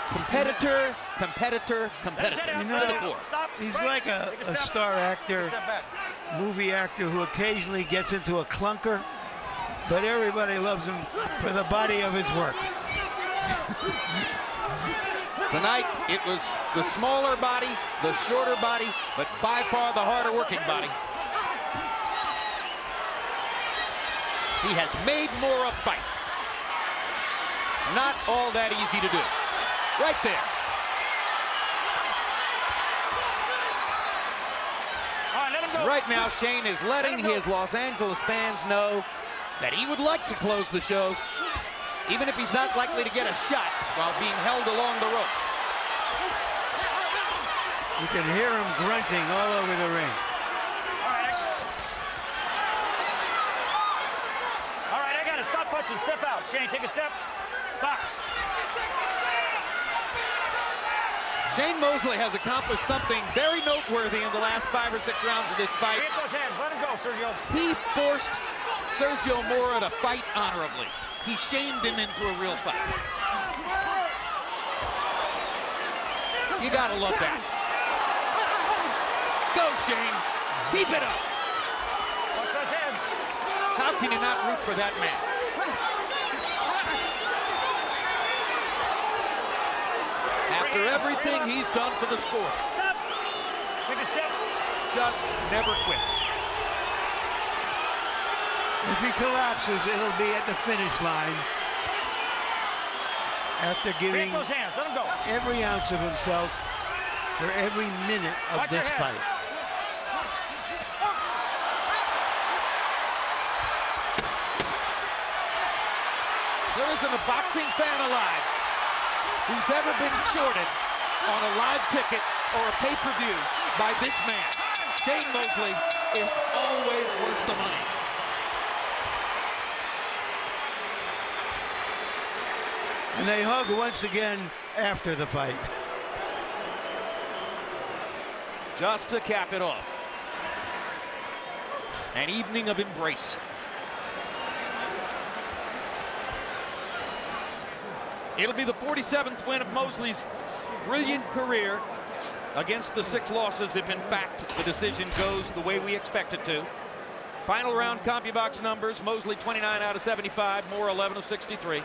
Competitor, competitor, competitor. You know, to the core. he's like a star actor, movie actor who occasionally gets into a clunker, but everybody loves him for the body of his work. Tonight, it was the smaller body, the shorter body, but by far the harder working body. He has made Mora fight. Not all that easy to do. Right there. All right, let him go. Right now, Shane is letting his Los Angeles fans know that he would like to close the show, even if he's not likely to get a shot while being held along the ropes. You can hear him grunting all over the ring. All right, I got to stop punching. Step out. Shane, take a step. Box. Shane Mosley has accomplished something very noteworthy in the last 5 or 6 rounds of this fight. Get those hands. Let him go, Sergio. He forced Sergio Mora to fight honorably. He shamed him into a real fight. You gotta love that. Go, Shane. Keep it up. Watch those hands. How can you not root for that man? After everything he's done for the sport. Stop. Take a step. Just never quits. If he collapses, it'll be at the finish line. After giving Break those hands. Let him go. every ounce of himself for every minute of Watch your this head. fight. There isn't a boxing fan alive who's ever been shorted on a live ticket or a pay-per-view by this man. Shane Mosley is always worth the money. And they hug once again after the fight. Just to cap it off. An evening of embrace. It'll be the 47th win of Mosley's brilliant career against the 6 losses, if in fact the decision goes the way we expect it to. Final round CompuBox numbers: Mosley 29 out of 75, Mora 11 of 63.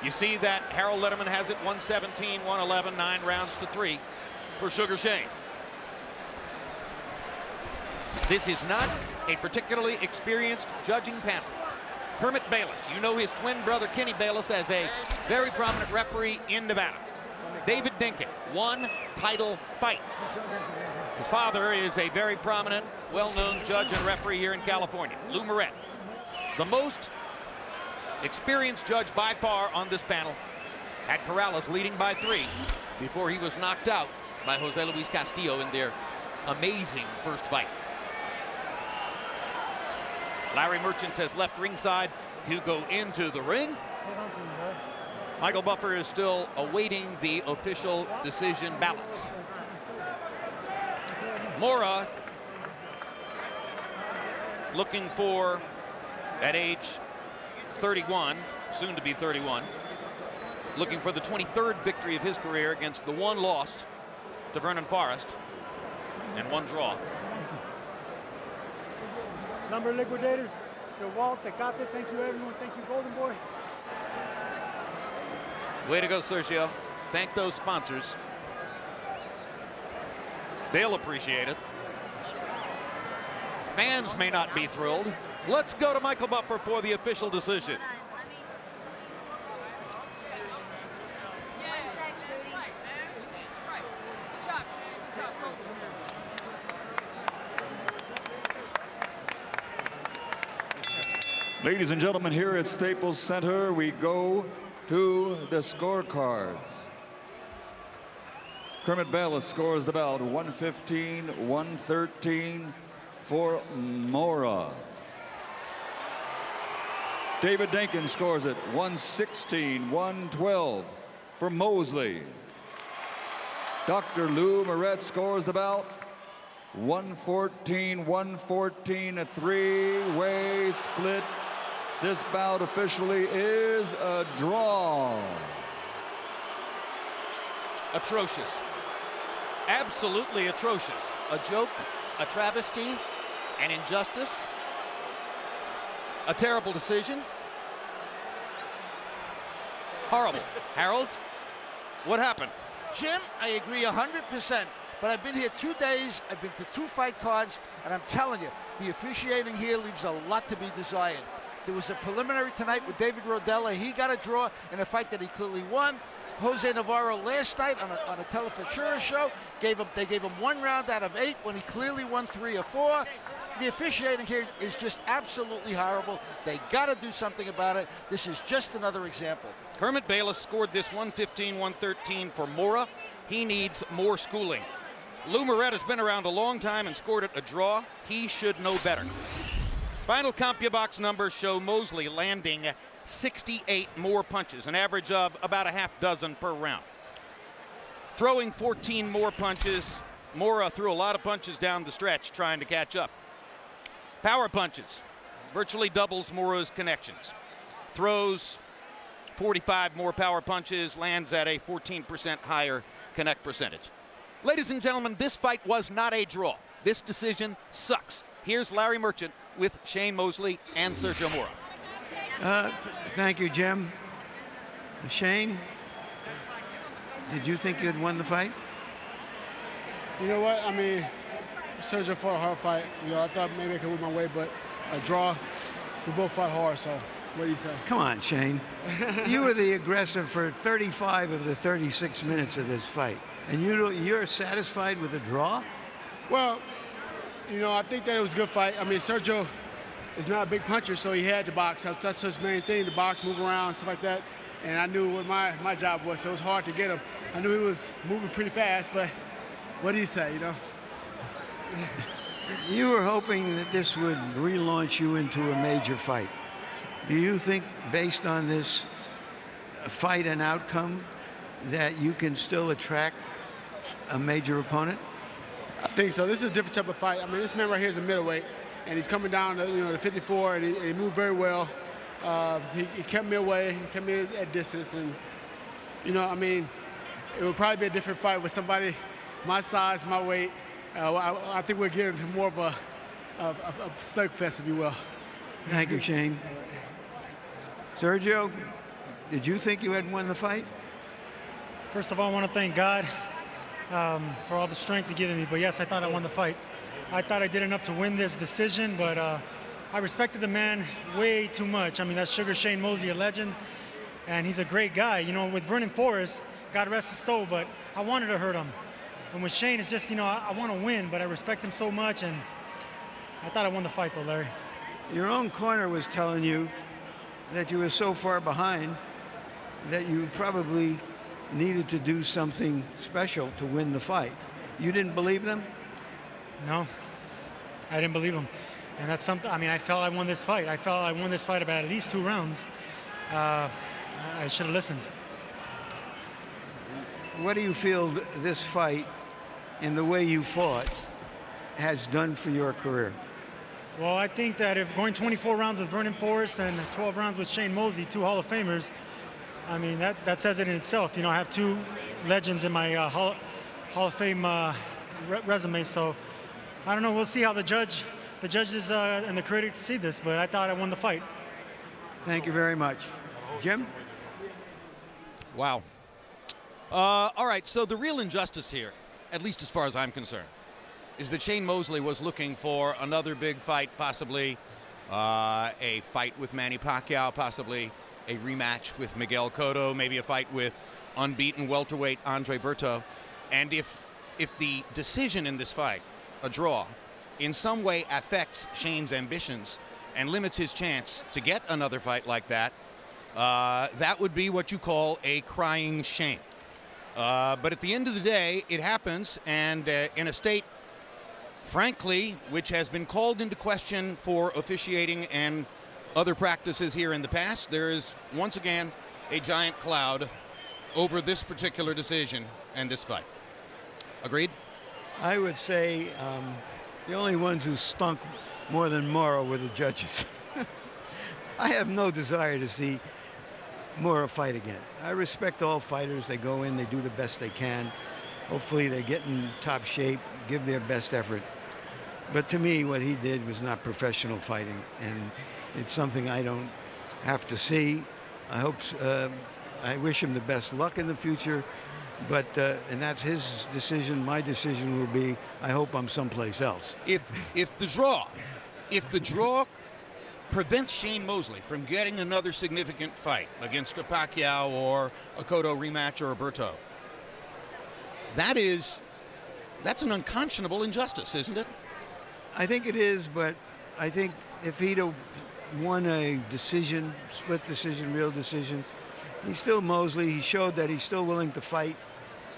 You see that Harold Letterman has it 117, 111, 9 rounds to 3 for Sugar Shane. This is not a particularly experienced judging panel. Kermit Bayless, you know his twin brother Kenny Bayless as a very prominent referee in Nevada. David Dinkin, 1 title fight. His father is a very prominent, well-known judge and referee here in California. Lou Moret, the most experienced judge by far on this panel, had Corrales leading by 3 before he was knocked out by Jose Luis Castillo in their amazing first fight. Larry Merchant has left ringside. Hugo into the ring. Michael Buffer is still awaiting the official decision ballots. Mora, looking for, at age 31, soon to be 31, looking for the 23rd victory of his career against the 1 loss to Vernon Forrest and 1 draw. Number liquidators, the Walt, Tecate, thank you everyone, thank you Golden Boy. Way to go, Sergio. Thank those sponsors. They'll appreciate it. Fans may not be thrilled. Let's go to Michael Buffer for the official decision. Ladies and gentlemen, here at Staples Center, we go to the scorecards. Kermit Bayless scores the bout 115-113 for Mora. David Dinkin scores it 116-112 for Mosley. Dr. Lou Moret scores the bout 114-114, a 3-way split. This bout officially is a draw. Atrocious. Absolutely atrocious. A joke, a travesty, an injustice, a terrible decision. Horrible. Harold, what happened? Jim, I agree 100%. But I've been here 2 days, I've been to 2 fight cards, and I'm telling you, the officiating here leaves a lot to be desired. There was a preliminary tonight with David Rodella. He got a draw in a fight that he clearly won. Jose Navarro last night on a Telefutura show, they gave him 1 round out of 8 when he clearly won 3 or 4. The officiating here is just absolutely horrible. They got to do something about it. This is just another example. Kermit Bayless scored this 115-113 for Mora. He needs more schooling. Lou Moret has been around a long time and scored it a draw. He should know better. Final CompuBox numbers show Mosley landing 68 more punches, an average of about a half dozen per round. Throwing 14 more punches. Mora threw a lot of punches down the stretch trying to catch up. Power punches, virtually doubles Mora's connections. Throws 45 more power punches, lands at a 14% higher connect percentage. Ladies and gentlemen, this fight was not a draw. This decision sucks. Here's Larry Merchant with Shane Mosley and Sergio Mora. Thank you, Jim. Shane, did you think you had won the fight? You know what, I mean, Sergio fought a hard fight. You know, I thought maybe I could win my way, but a draw, we both fought hard, so what do you say? Come on, Shane. You were the aggressor for 35 of the 36 minutes of this fight, and you're satisfied with a draw? Well, you know, I think that it was a good fight. I mean, Sergio is not a big puncher, so he had to box. That's his main thing, to box, move around, stuff like that. And I knew what my job was, so it was hard to get him. I knew he was moving pretty fast, but what do you say, you know? You were hoping that this would relaunch you into a major fight. Do you think, based on this fight and outcome, that you can still attract a major opponent? I think so. This is a different type of fight. I mean, this man right here is a middleweight, and he's coming down to, to 54, and he moved very well. He kept me away, he kept me at distance, and You know, I mean, it would probably be a different fight with somebody my size, my weight. I think we're getting more of a slugfest, if you will. Thank you, Shane. Sergio, did you think you had won the fight? First of all, I want to thank God for all the strength He given me. But yes, I thought I won the fight. I thought I did enough to win this decision, but I respected the man way too much. I mean, that's Sugar Shane Mosley, a legend, and he's a great guy. You know, with Vernon Forrest, God rest his soul, but I wanted to hurt him. And with Shane, it's just, you know, I want to win, but I respect him so much, and I thought I won the fight, though, Larry. Your own corner was telling you that you were so far behind that you probably needed to do something special to win the fight. You didn't believe them? No, I didn't believe him. And that's something, I mean, I felt I won this fight. I felt I won this fight about at least 2 rounds. I should have listened. What do you feel this fight and the way you fought has done for your career? Well, I think that if going 24 rounds with Vernon Forrest and 12 rounds with Shane Mosley, 2 Hall of Famers, I mean, that says it in itself. You know, I have 2 legends in my Hall of Fame resume, so I don't know. We'll see how the judges and the critics see this, but I thought I won the fight. Thank you very much. Jim? Wow. All right, so the real injustice here, at least as far as I'm concerned, is that Shane Mosley was looking for another big fight, possibly a fight with Manny Pacquiao, possibly a rematch with Miguel Cotto, maybe a fight with unbeaten welterweight Andre Berto. And if the decision in this fight, a draw, in some way affects Shane's ambitions and limits his chance to get another fight like that, that would be what you call a crying shame. But at the end of the day, it happens, and in a state, frankly, which has been called into question for officiating and other practices here in the past, there is once again a giant cloud over this particular decision and this fight. Agreed? I would say the only ones who stunk more than Mora were the judges. I have no desire to see Mora fight again. I respect all fighters. They go in, they do the best they can. Hopefully they get in top shape, give their best effort. But to me, what he did was not professional fighting, and it's something I don't have to see. I wish him the best luck in the future, but and that's his decision. My decision will be, I hope I'm someplace else. If the draw prevents Shane Mosley from getting another significant fight against a Pacquiao or a Cotto rematch or a Berto, that's an unconscionable injustice, isn't it? I think it is, but I think if he'd have won a decision, split decision, real decision, he's still Mosley. He showed that he's still willing to fight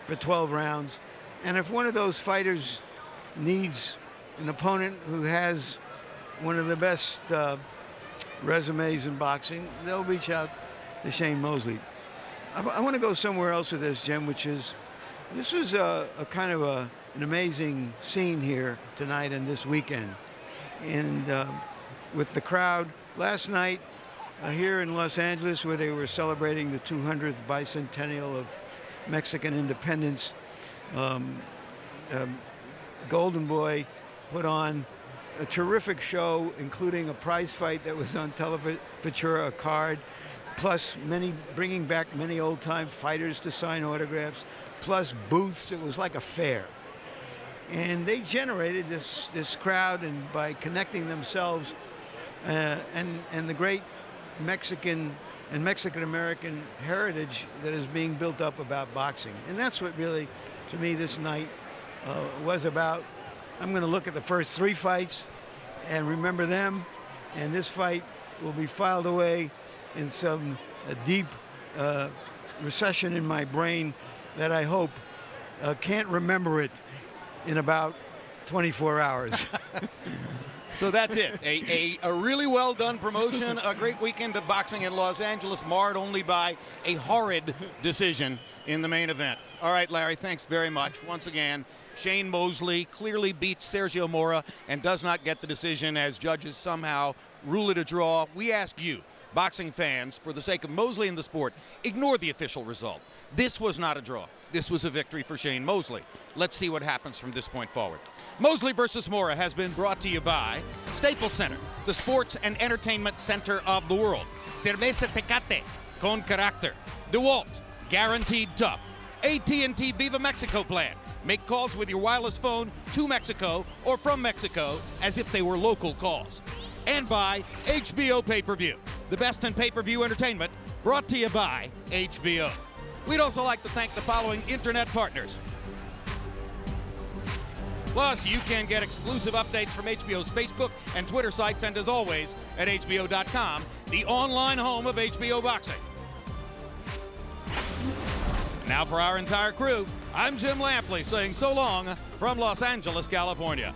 for 12 rounds. And if one of those fighters needs an opponent who has one of the best resumes in boxing, they'll reach out to Shane Mosley. I want to go somewhere else with this, Jim, which is, this was a kind of an amazing scene here tonight and this weekend. And with the crowd last night here in Los Angeles, where they were celebrating the 200th bicentennial of Mexican independence, Golden Boy put on a terrific show, including a prize fight that was on Telefutura, a card, plus bringing back many old-time fighters to sign autographs, plus booths. It was like a fair. And they generated this crowd, and by connecting themselves and the great Mexican and Mexican-American heritage that is being built up about boxing. And that's what really, to me, this night was about. I'm going to look at the first 3 fights and remember them, and this fight will be filed away in some deep recession in my brain that I hope can't remember it in about 24 hours. So that's it. A really well done promotion, a great weekend of boxing in Los Angeles, marred only by a horrid decision in the main event. All right, Larry, thanks very much. Once again, Shane Mosley clearly beats Sergio Mora and does not get the decision as judges somehow rule it a draw. We ask you, boxing fans, for the sake of Mosley and the sport, ignore the official result. This was not a draw. This was a victory for Shane Mosley. Let's see what happens from this point forward. Mosley versus Mora has been brought to you by Staples Center, the sports and entertainment center of the world. Cerveza Tecate, con carácter. DeWalt, guaranteed tough. AT&T Viva Mexico plan. Make calls with your wireless phone to Mexico or from Mexico as if they were local calls. And by HBO Pay-Per-View, the best in pay-per-view entertainment, brought to you by HBO. We'd also like to thank the following internet partners. Plus, you can get exclusive updates from HBO's Facebook and Twitter sites, and as always, at HBO.com, the online home of HBO Boxing. Now for our entire crew, I'm Jim Lampley saying so long from Los Angeles, California.